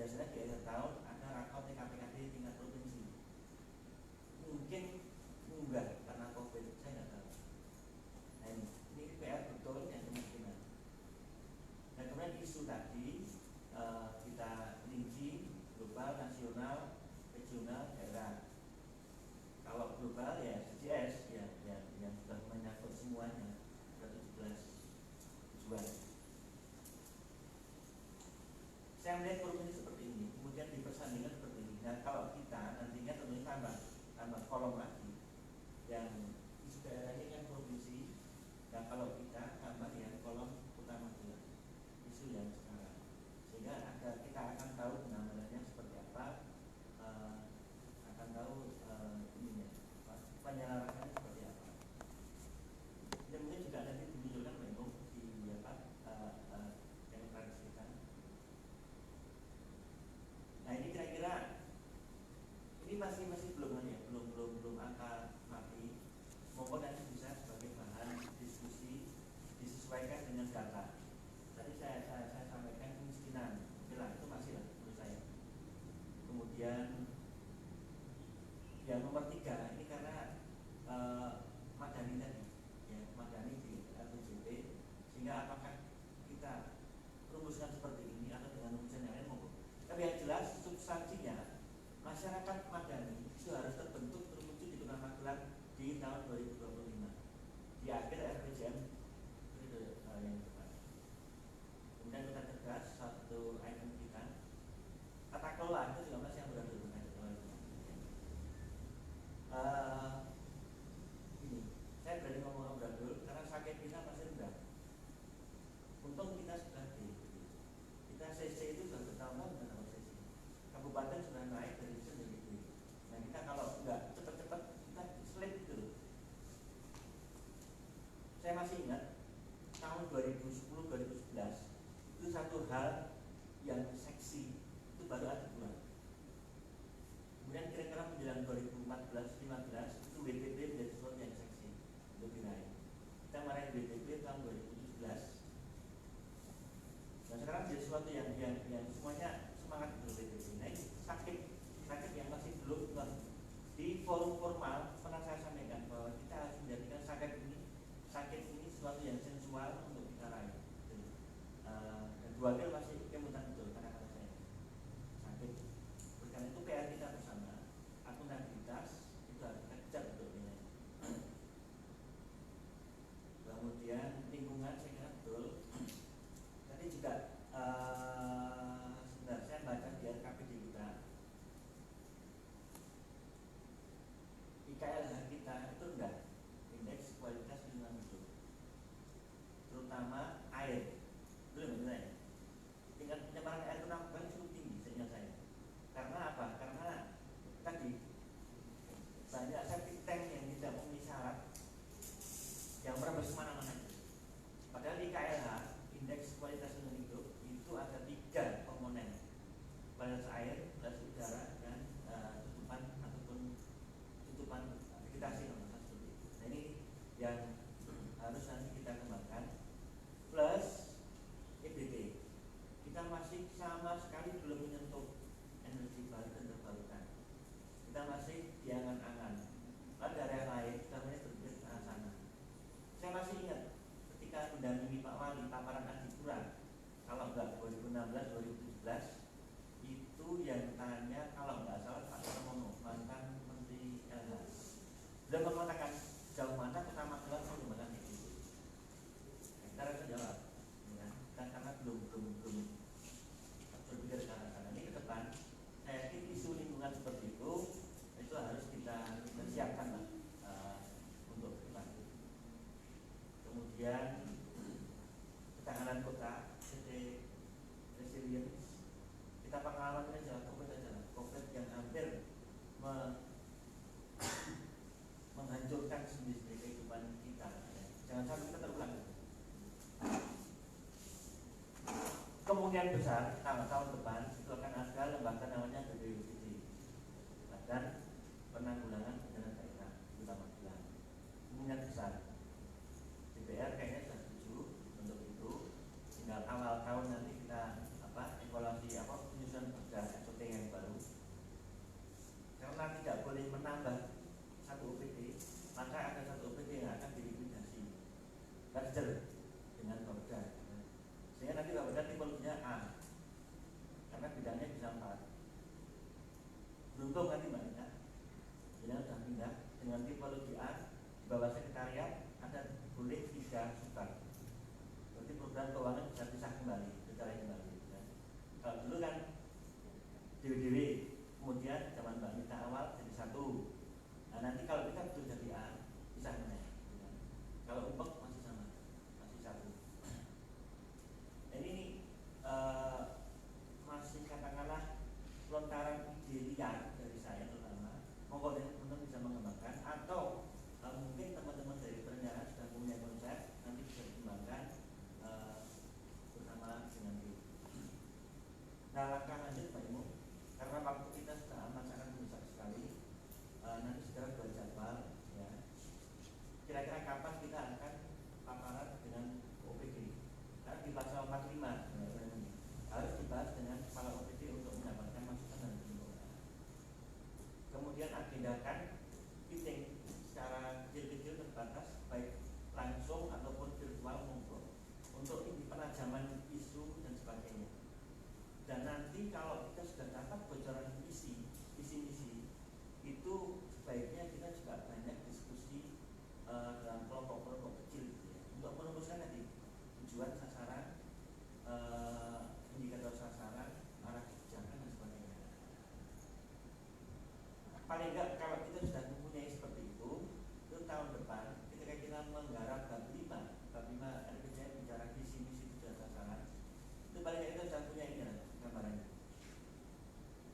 biasanya di akhir tahun ada rakor TKPKD tingkat provinsi. Mungkin enggak karena COVID, saya nggak tahu. Nah ini PR betul yang kemungkinan. Dan kemudian isu tadi kita rinci global, nasional, regional, daerah. Kalau global ya CGS yang sudah menyangkut semuanya, ada 17 tujuan. Saya melihat provinsi seperti ini, kemudian di persandingan seperti ini. Nah kalau kita nantinya tentunya tambah kolom lagi yang isu daerah ini kan provinsi. Nah kalau kita tambah yang kolom utama juga isu yang sekarang, sehingga kita akan tahu penanganannya seperti apa, akan tahu penyelarasannya seperti apa. Dan mungkin juga nanti dimunculkan memang di yang kita. Nah ini kira-kira ini masih belum angka mati, mohon nanti bisa sebagai bahan diskusi disesuaikan dengan data. Tadi saya sampaikan kemiskinan, oke lah itu masih lah menurut saya. Kemudian yang nomor 3 ini karena Madani tadi, ya Madani di LPJP, sehingga apakah kita rumuskan seperti ini atau dengan rumusan yang lain monggo. Tapi yang jelas substansinya masyarakat Madani itu harus terbentuk terwujud di Kota Magelang di tahun 2025 di akhir RPJM itu yang depan. Kemudian kita tegas satu item kita tata kelola itu juga masih yang berada dengan ini saya berani ngomong amburadul karena sakit kita masih rendah. Untung kita sudah kita CC itu sudah bertahun-tahun dengan CC. Kabupaten sudah naik dari C menjadi D. Nah kita kalau enggak cepat-cepat kita slip gitu loh. Saya masih ingat tahun 2010-2011 itu satu hal yang seksi itu baru ada bulan. Kemudian kira-kira menjelang 2014-15 itu WTP menjadi sesuatu yang seksi lebih naik. Kita marahin WTP tahun 2017. Nah sekarang jadi sesuatu yang semuanya semangat WTP. Nah ini sakit yang masih belum di forum formal pernah saya sampaikan bahwa kita harus menjadikan sakit ini sesuatu yang sensual untuk kita raih. Dan dua kali masih kemudian betul kata-kata saya sakit. Karena itu PR kita bersama, akuntabilitas itu harus kita kejar betul ini. Kemudian lingkungan saya kira betul. Tadi juga sebentar saya baca di RKPD kita, IKLH kita itu rendah, indeks kualitas lingkungan hidup, terutama air. Belum benar ya? Tingkat pencemaran air penampungan cukup tinggi seingat saya. Karena apa? Karena tadi banyak septic tank yang tidak memenuhi syarat yang merembes kemana-mana. Padahal di KLH indeks kualitas lingkungan hidup itu ada 3 komponen: kualitas air, kualitas udara, dan tutupan vegetasi. Nah ini yang harus nanti kita kembangkan. Plus EBT, kita masih sama sekali belum menyentuh energi baru dan terbarukan. Kita masih di angan-angan. Ada daerah lain kita mulai berpikir ke arah sana. Saya masih ingat ketika mendampingi Pak Wali paparan Adipura, kalau enggak 2016-2017 itu yang tanya kalau enggak salah Pak Pramono, mantan Menteri LH. Beliau mengatakan jauh mana Kota Magelang menggunakan itu. Kita harus jawab, ya, karena belum berpikir ke arah sana. Ini ke depan, saya yakin isu lingkungan seperti itu harus kita siapkan lah untuk depan. Kemudian ketahanan kota, resilience. Kita pengalaman ini adalah COVID yang hampir menghancurkan sendiri kehidupan kita. Jangan sampai kita terulang. Kemungkinan besar tahun depan itu akan ada lembaga namanya BPWD, Badan Penanggulangan Bencana Daerah Kota Magelang. Kemungkinan besar DPR kayaknya sudah setuju untuk itu. Tinggal awal tahun nanti kita evaluasi penyusunan perda 4. Beruntung nanti Mbak Ina, jadi sudah pindah dengan tipologi A di bawah sekretariat ada boleh 3 subbab. Berarti program keuangan bisa pisah kembali, secara kembali. Ya. Kalau dulu kan dewe-dewe, kemudian zaman Mbak Nita awal jadi 1. Nah nanti kalau kita betul jadi A, pisah kembali. Ya. Kalau umpek masih sama, masih 1. Ini masih katakanlah lontaran ide liar dari saya terutama. Monggo teman-teman bisa mengembangkan atau mungkin teman-teman dari perencanaan sudah punya konsep, nanti bisa dikembangkan bersama dengan tim. Nah langkah lanjut Pak Imu, karena waktu kita sudah amat sangat besar sekali, nanti segera buat jadwal ya. Kira-kira kapan kita akan paparan dengan OPD? Karena di pasal 45 harus dibahas dengan kepala OPD untuk mendapatkan masukan dan penjelasan. Kemudian agendakan meeting secara kecil-kecil terbatas, baik langsung ataupun virtual maupun untuk penajaman isu dan sebagainya. Dan nanti kalau kita sudah dapat bocoran misi itu sebaiknya kita juga banyak diskusi dalam kelompok-kelompok kecil gitu ya, untuk merumuskan nanti tujuan, sasaran, indikator sasaran, arah kebijakan dan sebagainya. Paling enggak kalau kita sudah mempunyai seperti itu tahun depan ketika kita menggarap bab 5 RPJM bicara visi misi tujuan sasaran, itu paling enggak kita sudah punya ini gambarannya.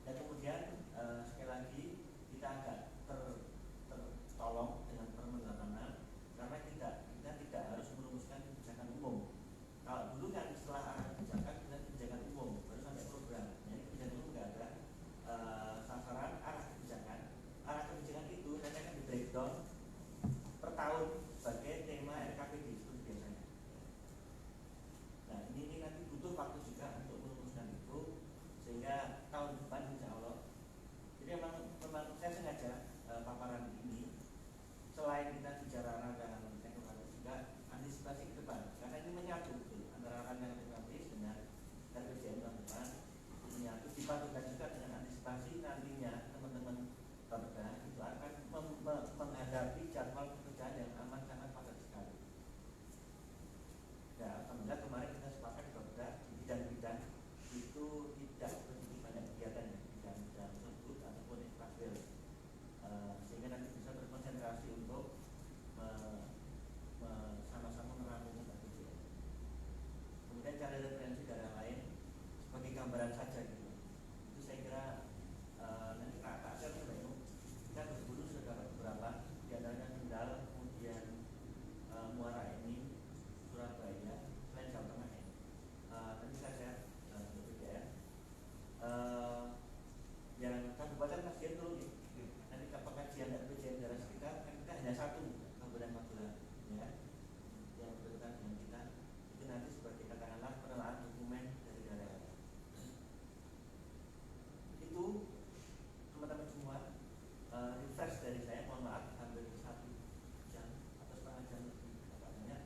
Dan kemudian sekali lagi kita agak tertolong dengan Permen 86 karena kita tidak harus merumuskan kebijakan umum. Kalau dulu kan setelah arah kebijakan kita kebijakan umum baru sampai program. Jadi kebijakan umum nggak ada sasaran arah kebijakan. Arah kebijakan itu nanti akan di breakdown per tahun sebagai tema RKPD seperti biasanya. Nah ini nanti butuh waktu juga untuk merumuskan itu sehingga tahun depan insya Allah. Jadi memang saya sengaja paparan ini selain kita bicara rancangan teknologi juga antisipasi ke depan karena ini menyatu antara rancangan teknologi dengan RPJM tahun depan, menyatu dipadukan juga dengan antisipasi nantinya teman-teman Bapeda itu akan menghadapi jadwal pekerjaan yang amat sangat padat sekali. Ya, alhamdulillah kemarin kita sepakat di Bapeda di bidang-bidang itu tidak begitu banyak kegiatan di bidang-bidang tersebut ataupun infrastruktur, sehingga nanti bisa berkonsentrasi untuk sama-sama merampungkan RPJM. Kemudian cari referensi dari yang lain sebagai gambaran saja gitu. Itu saya kira nanti tak share ke Mbak. Kita berburu sudah dapat beberapa, di antaranya Kendal, kemudian Muara Enim, Surabaya, selain Jawa Tengah ya. Nanti saya share untuk BPN. Yang kabupaten Mas Dian turun ya. Nanti pengkajian RPJM daerah sekitar kan kita hanya 1 Kabupaten Madura ya, yang berdekatan dengan kita itu nanti sebagai katakanlah penelaan dokumen dari daerah. Itu teman-teman semua refresh dari saya, mohon maaf hampir 1 jam atau setengah jam lebih katanya,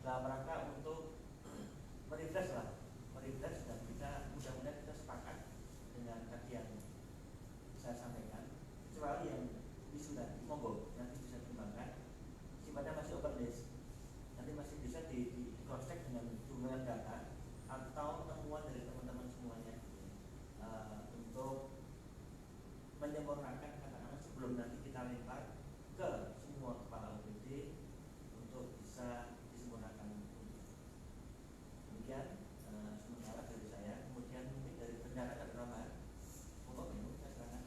dalam rangka untuk merefresh dan kita mudah-mudahan kita sepakat dengan kajian saya sampaikan, kecuali yang isu tadi monggo nanti bisa dikembangkan, sifatnya masih open list, nanti masih bisa di cross check dengan jumlah data atau temuan dari teman-teman semuanya untuk menyempurnakan katakanlah sebelum nanti kita lempar ke semua kepala OPD untuk bisa disempurnakan. Demikian sementara dari saya, kemudian mungkin dari rencana dan tambahan monggo Bu, saya silakan.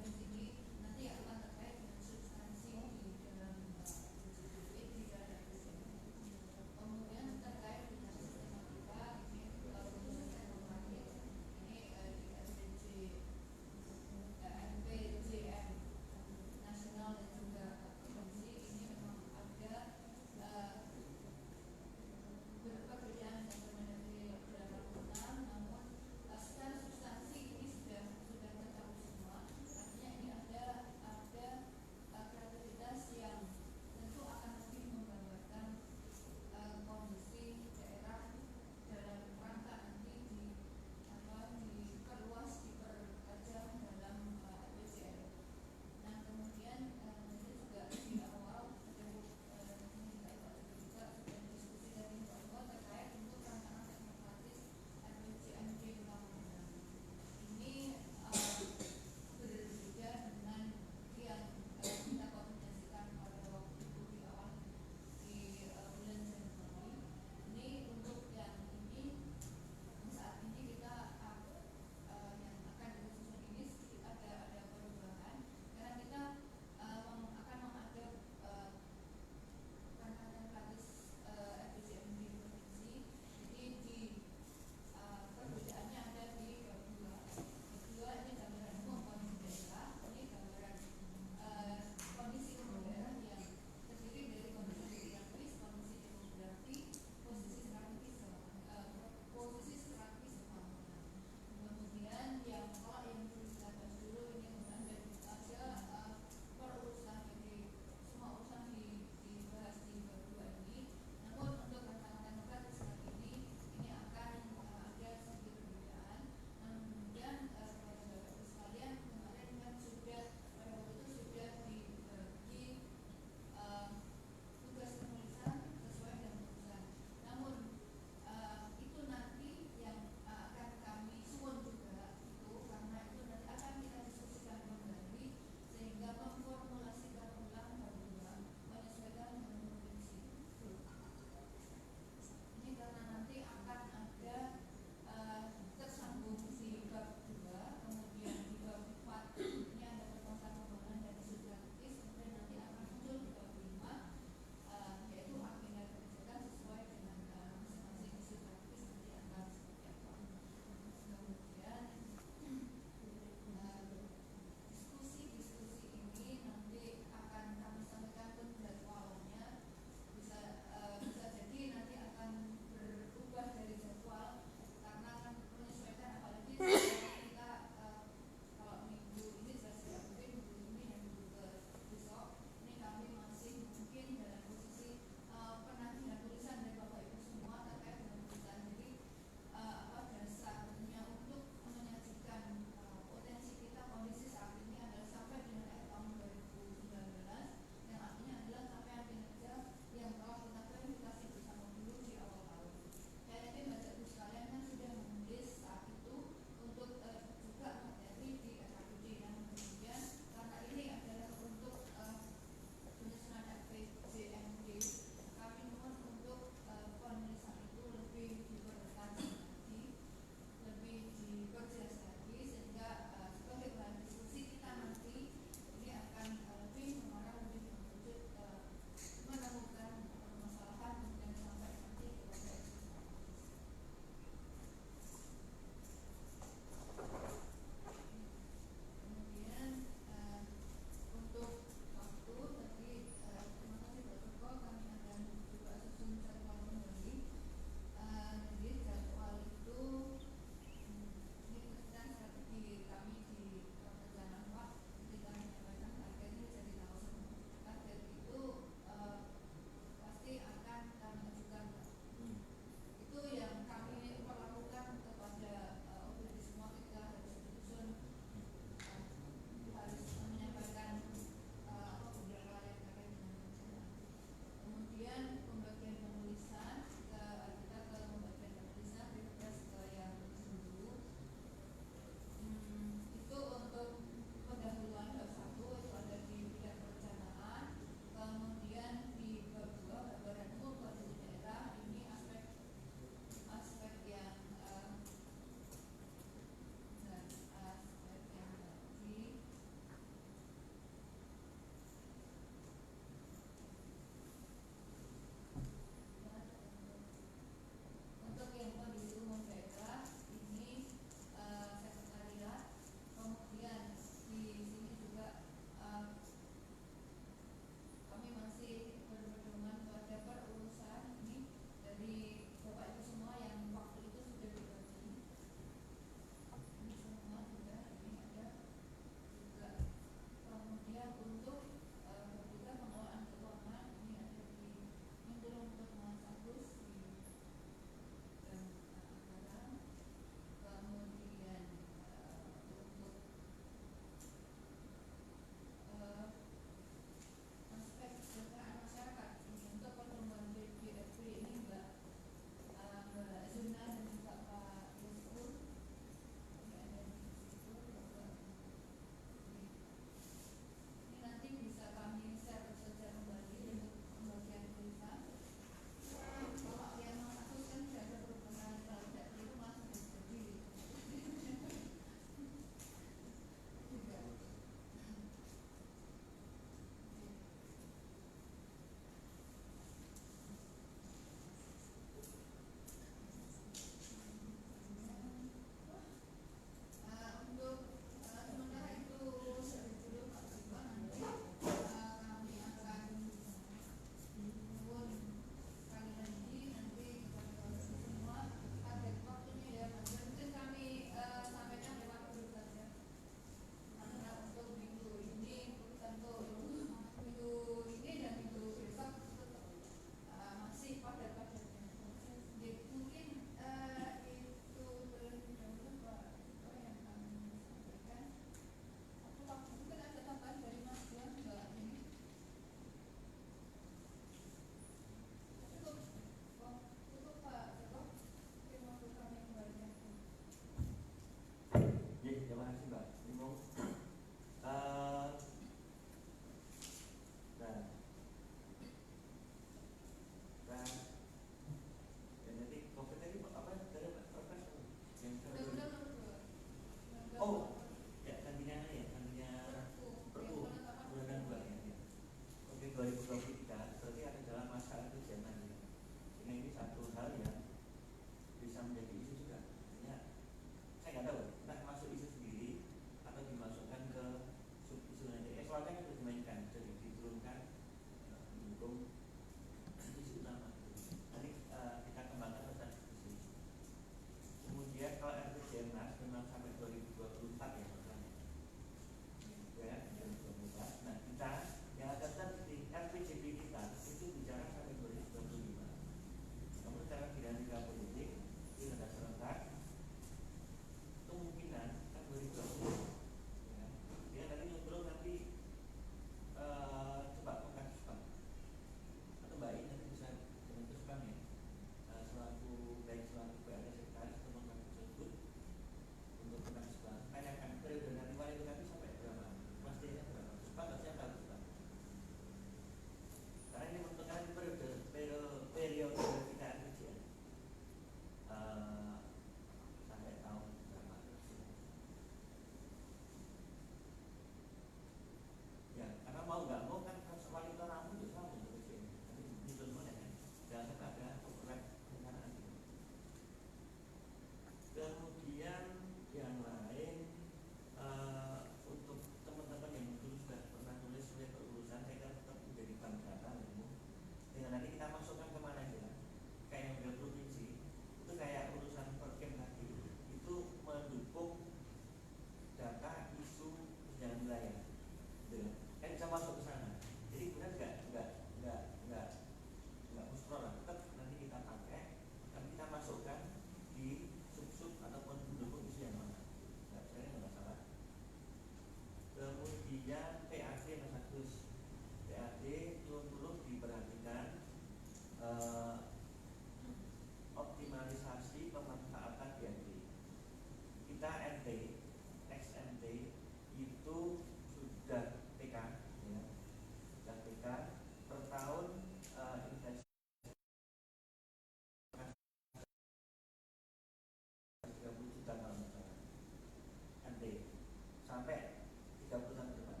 sampai 30 tahun ke depan.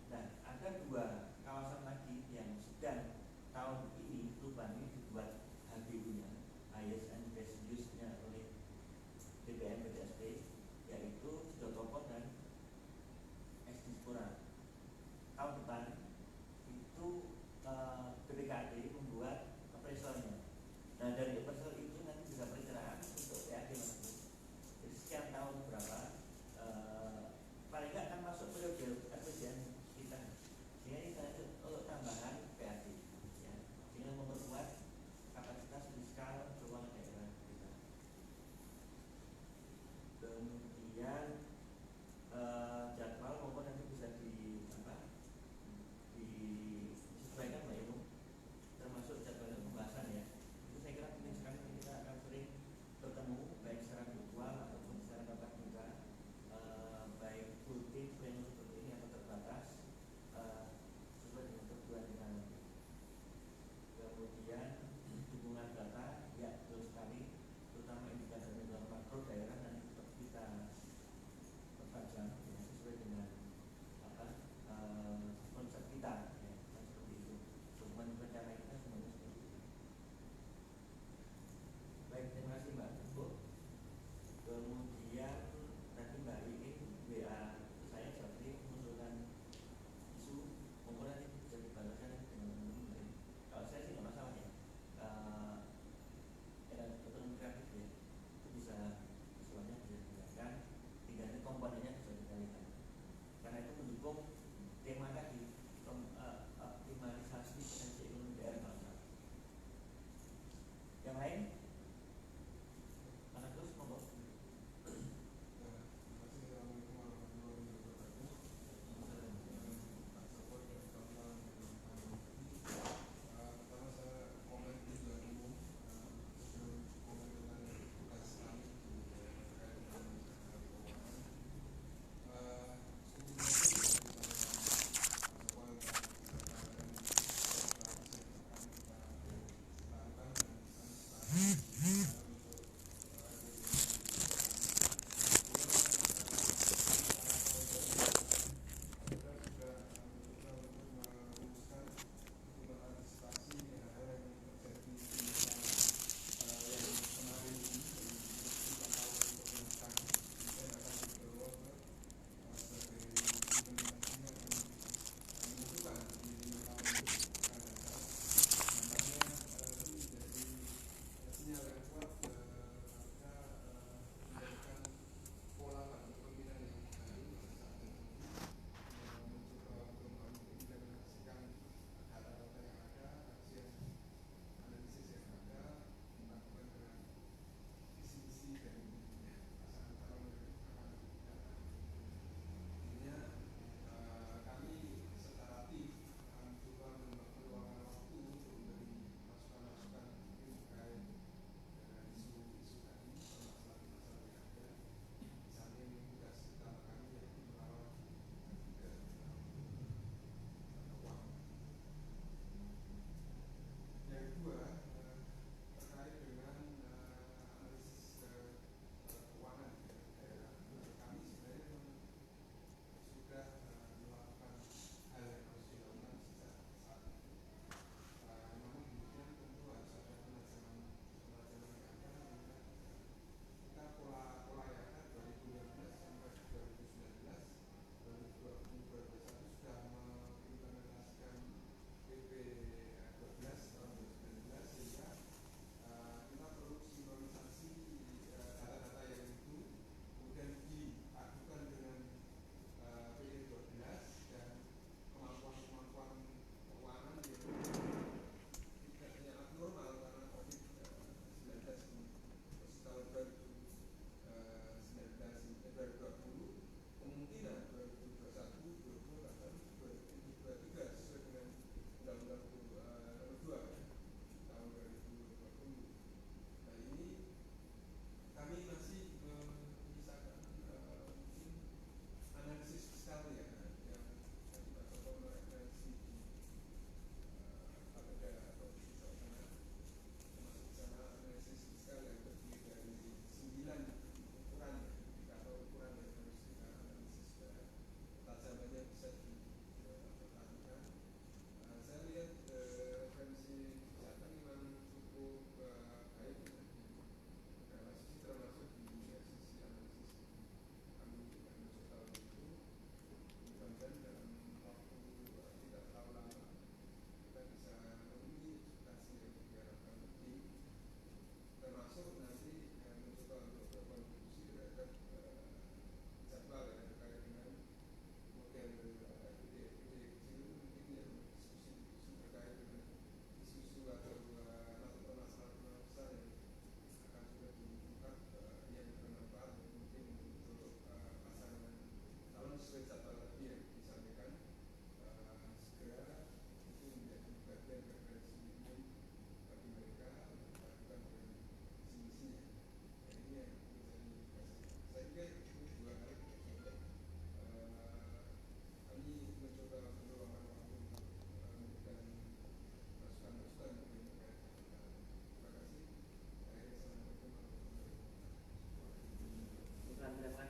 Nah, ada dua kawasan lagi yang sedang tahun ini perubahan ini dibuat HBU-nya, Highest and Best Use-nya oleh BPN BTSP, yaitu Jotopo dan Dispora. Tahun depan itu BPKD membuat appraisalnya. Nah, dari appraisal itu nanti bisa perkiraan untuk PAD nanti. Jadi sekian tahun berapa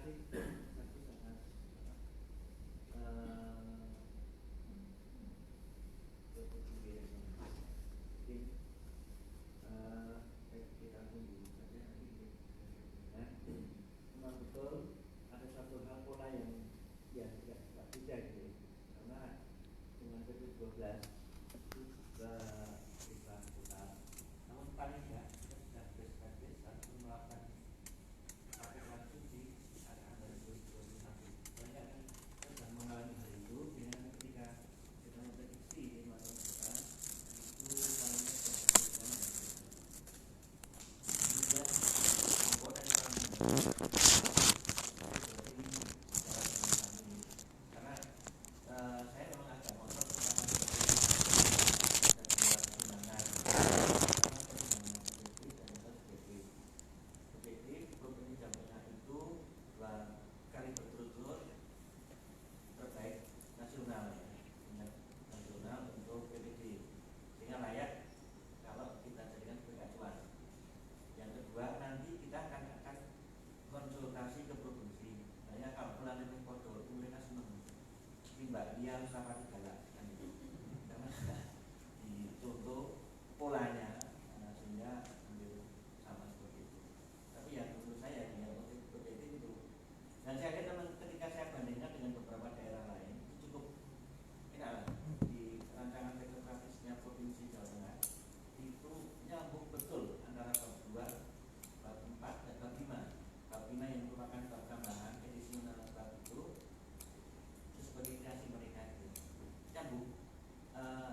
satu sangat kita tunggu saja nanti. Memang betul ada satu hal pola yang ya tidak beda gitu, karena dengan PP12 itu juga kita putar, namun paling tidak kita sudah best practice harus melakukan aplikasi di akhir 2021. Banyak kan kita sudah mengalami hal itu, sehingga ketika kita memprediksi di 5 tahun ke depan itu paling tidak juga komponen karena saya memang agak ngotot itu dua kali berturut-turut terbaik nasional ya, nasional untuk PPD, sehingga layak kalau kita jadikan sebagai acuan. Yang kedua, nanti kita akan konsultasi ke provinsi. Nah, kalau bulan ini foto itu mereka senang. Mbak dia harus apa segala kan itu. Karena dicontoh polanya, sehingga ambil sama seperti itu. Tapi ya menurut saya yang motif seperti itu. Dan saya lihat teman ketika saya bandingkan dengan beberapa daerah lain itu cukup enak lah. Di rancangan teknokratisnya Provinsi Jawa Tengah itu nyambung betul antara bab 2, bab 4 dan bab 5. Bab 5 yang merupakan bab tambahan edisional bab itu sebagai kreasi mereka itu nyambung.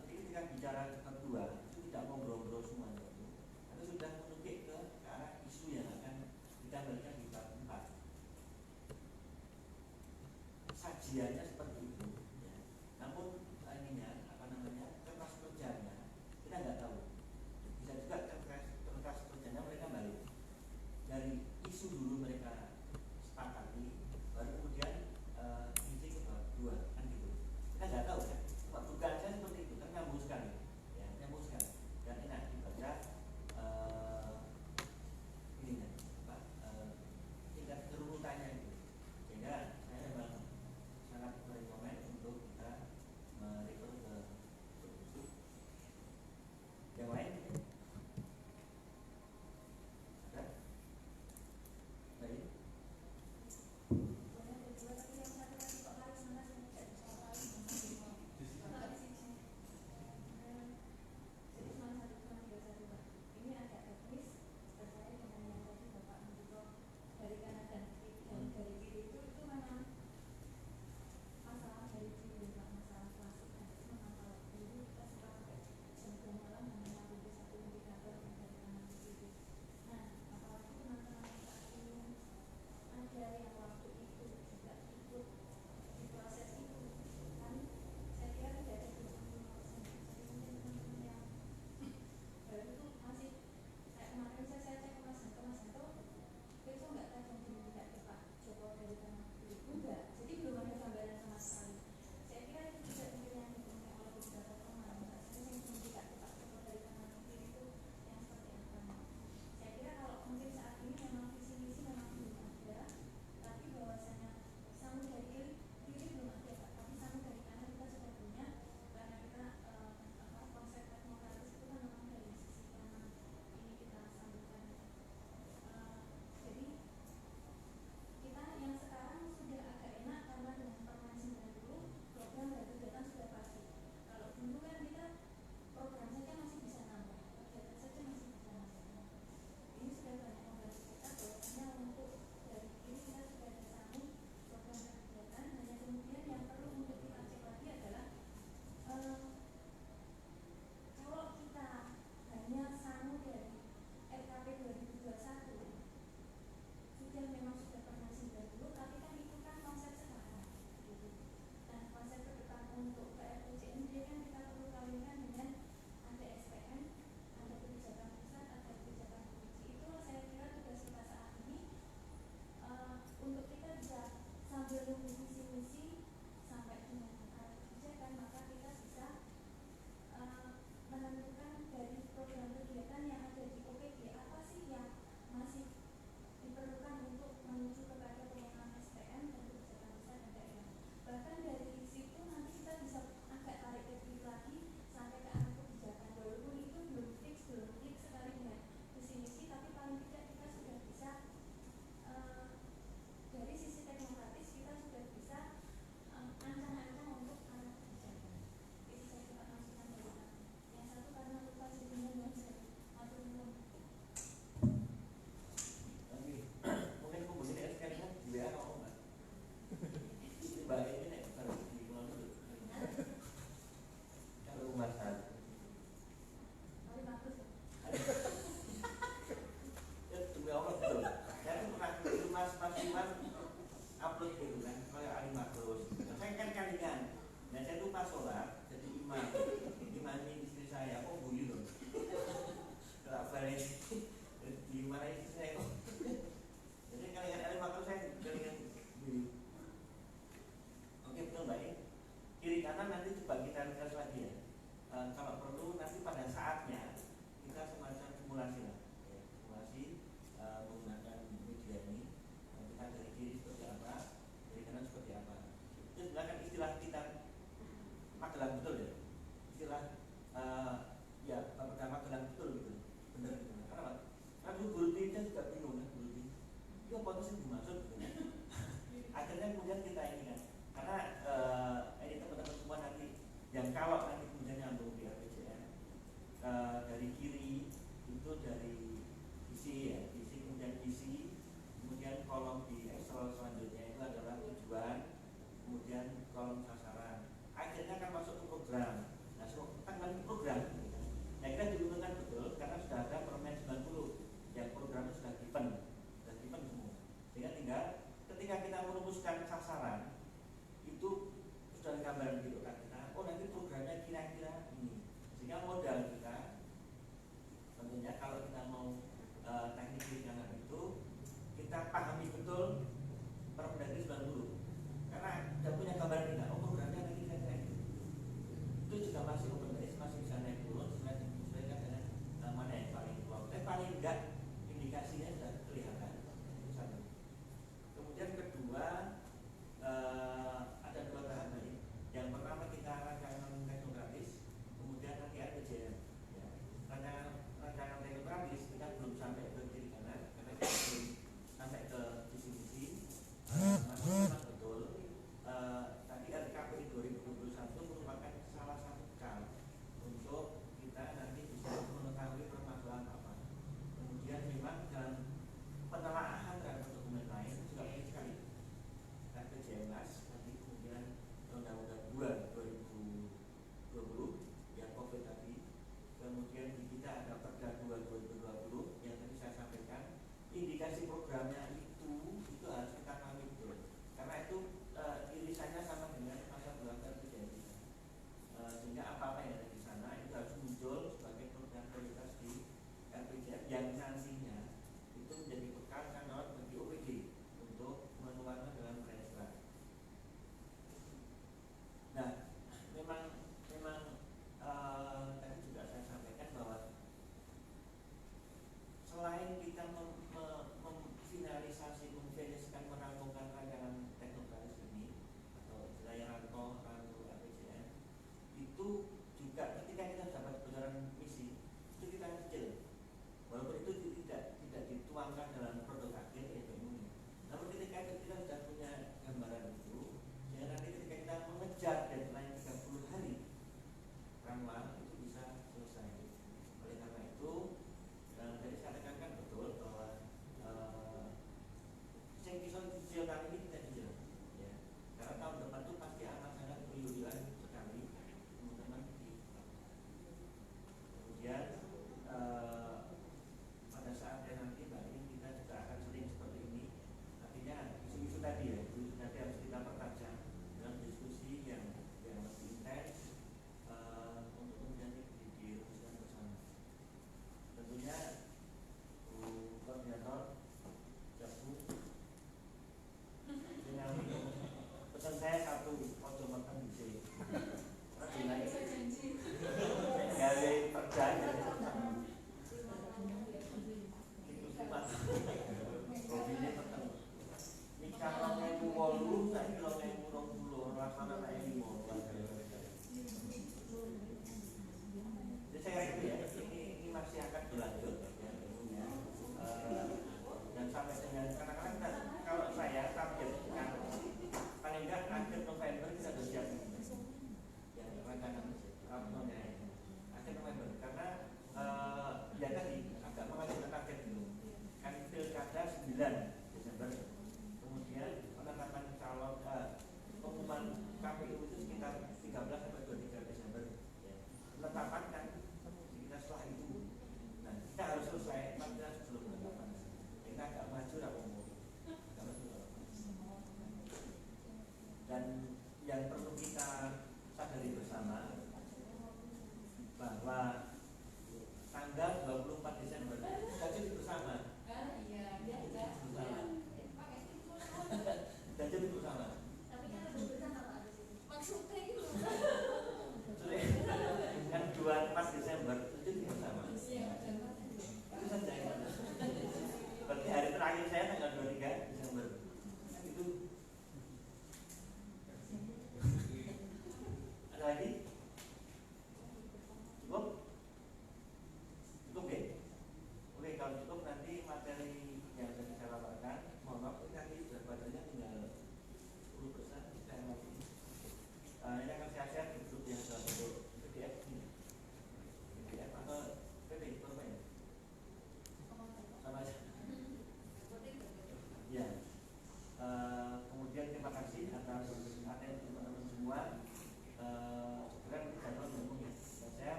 Jadi ketika bicara bab 2 itu tidak ngobrol-ngobrol semuanya itu, tapi sudah menunjuk ke arah isu yang akan kita berikan di bab 4. Sajiannya seperti itu ya. Namun ininya kertas kerjanya kita nggak tahu. Bisa juga kertas kerjanya mereka balik dari isu dulu mereka sepakati, baru kemudian isi ke bab 2 kan gitu. Kita nggak tahu kan. Dugaan saya seperti itu, kan nyambung sekali ya, nyambung sekali dan enak dibaca ininya tingkat kerunutannya itu, sehingga saya memang sangat merekomend untuk kita merefer ke solusi yang lain. Ada? Baik. upload gitu kan, kayak alimakrus. Saya kan kalian, nah saya lupa sholat, jadi imami istri saya, kok guyu loh. Kalau balik gimana istri saya kok. Jadi kalian alimakrus saya kalian guyu. Oke betul baik. Kiri kanan nanti coba kita lihat lagi ya. Kalau perlu nanti pada saatnya kita semacam simulasi lah, ya, simulasi menggunakan media ini. Kita dari kiri seperti apa, dari kanan seperti apa. Itu sebenarnya istilah kita Magelang betul ya, istilah ya Magelang betul gitu, benar gitu. Karena dulu guru kita juga bingung kan, guru ini itu apa sih dimaksud gitu. Akhirnya kemudian kita ini kan, karena ini teman-teman semua nanti yang kalau nanti kemudian nyambung di RPJM dari kiri itu dari isi ya, isi kemudian isi, kemudian kolom di Excel selanjutnya itu adalah tujuan, kemudian kolom sasaran. Akhirnya kan masuk ke program. Nah, kan lagi program. Nah, kita diuntungkan betul karena sudah ada Permen 90 yang programnya sudah given semua. Sehingga tinggal ketika kita merumuskan sasaran itu sudah gambaran gitu kan kita, oh nanti programnya kira-kira ini, sehingga modal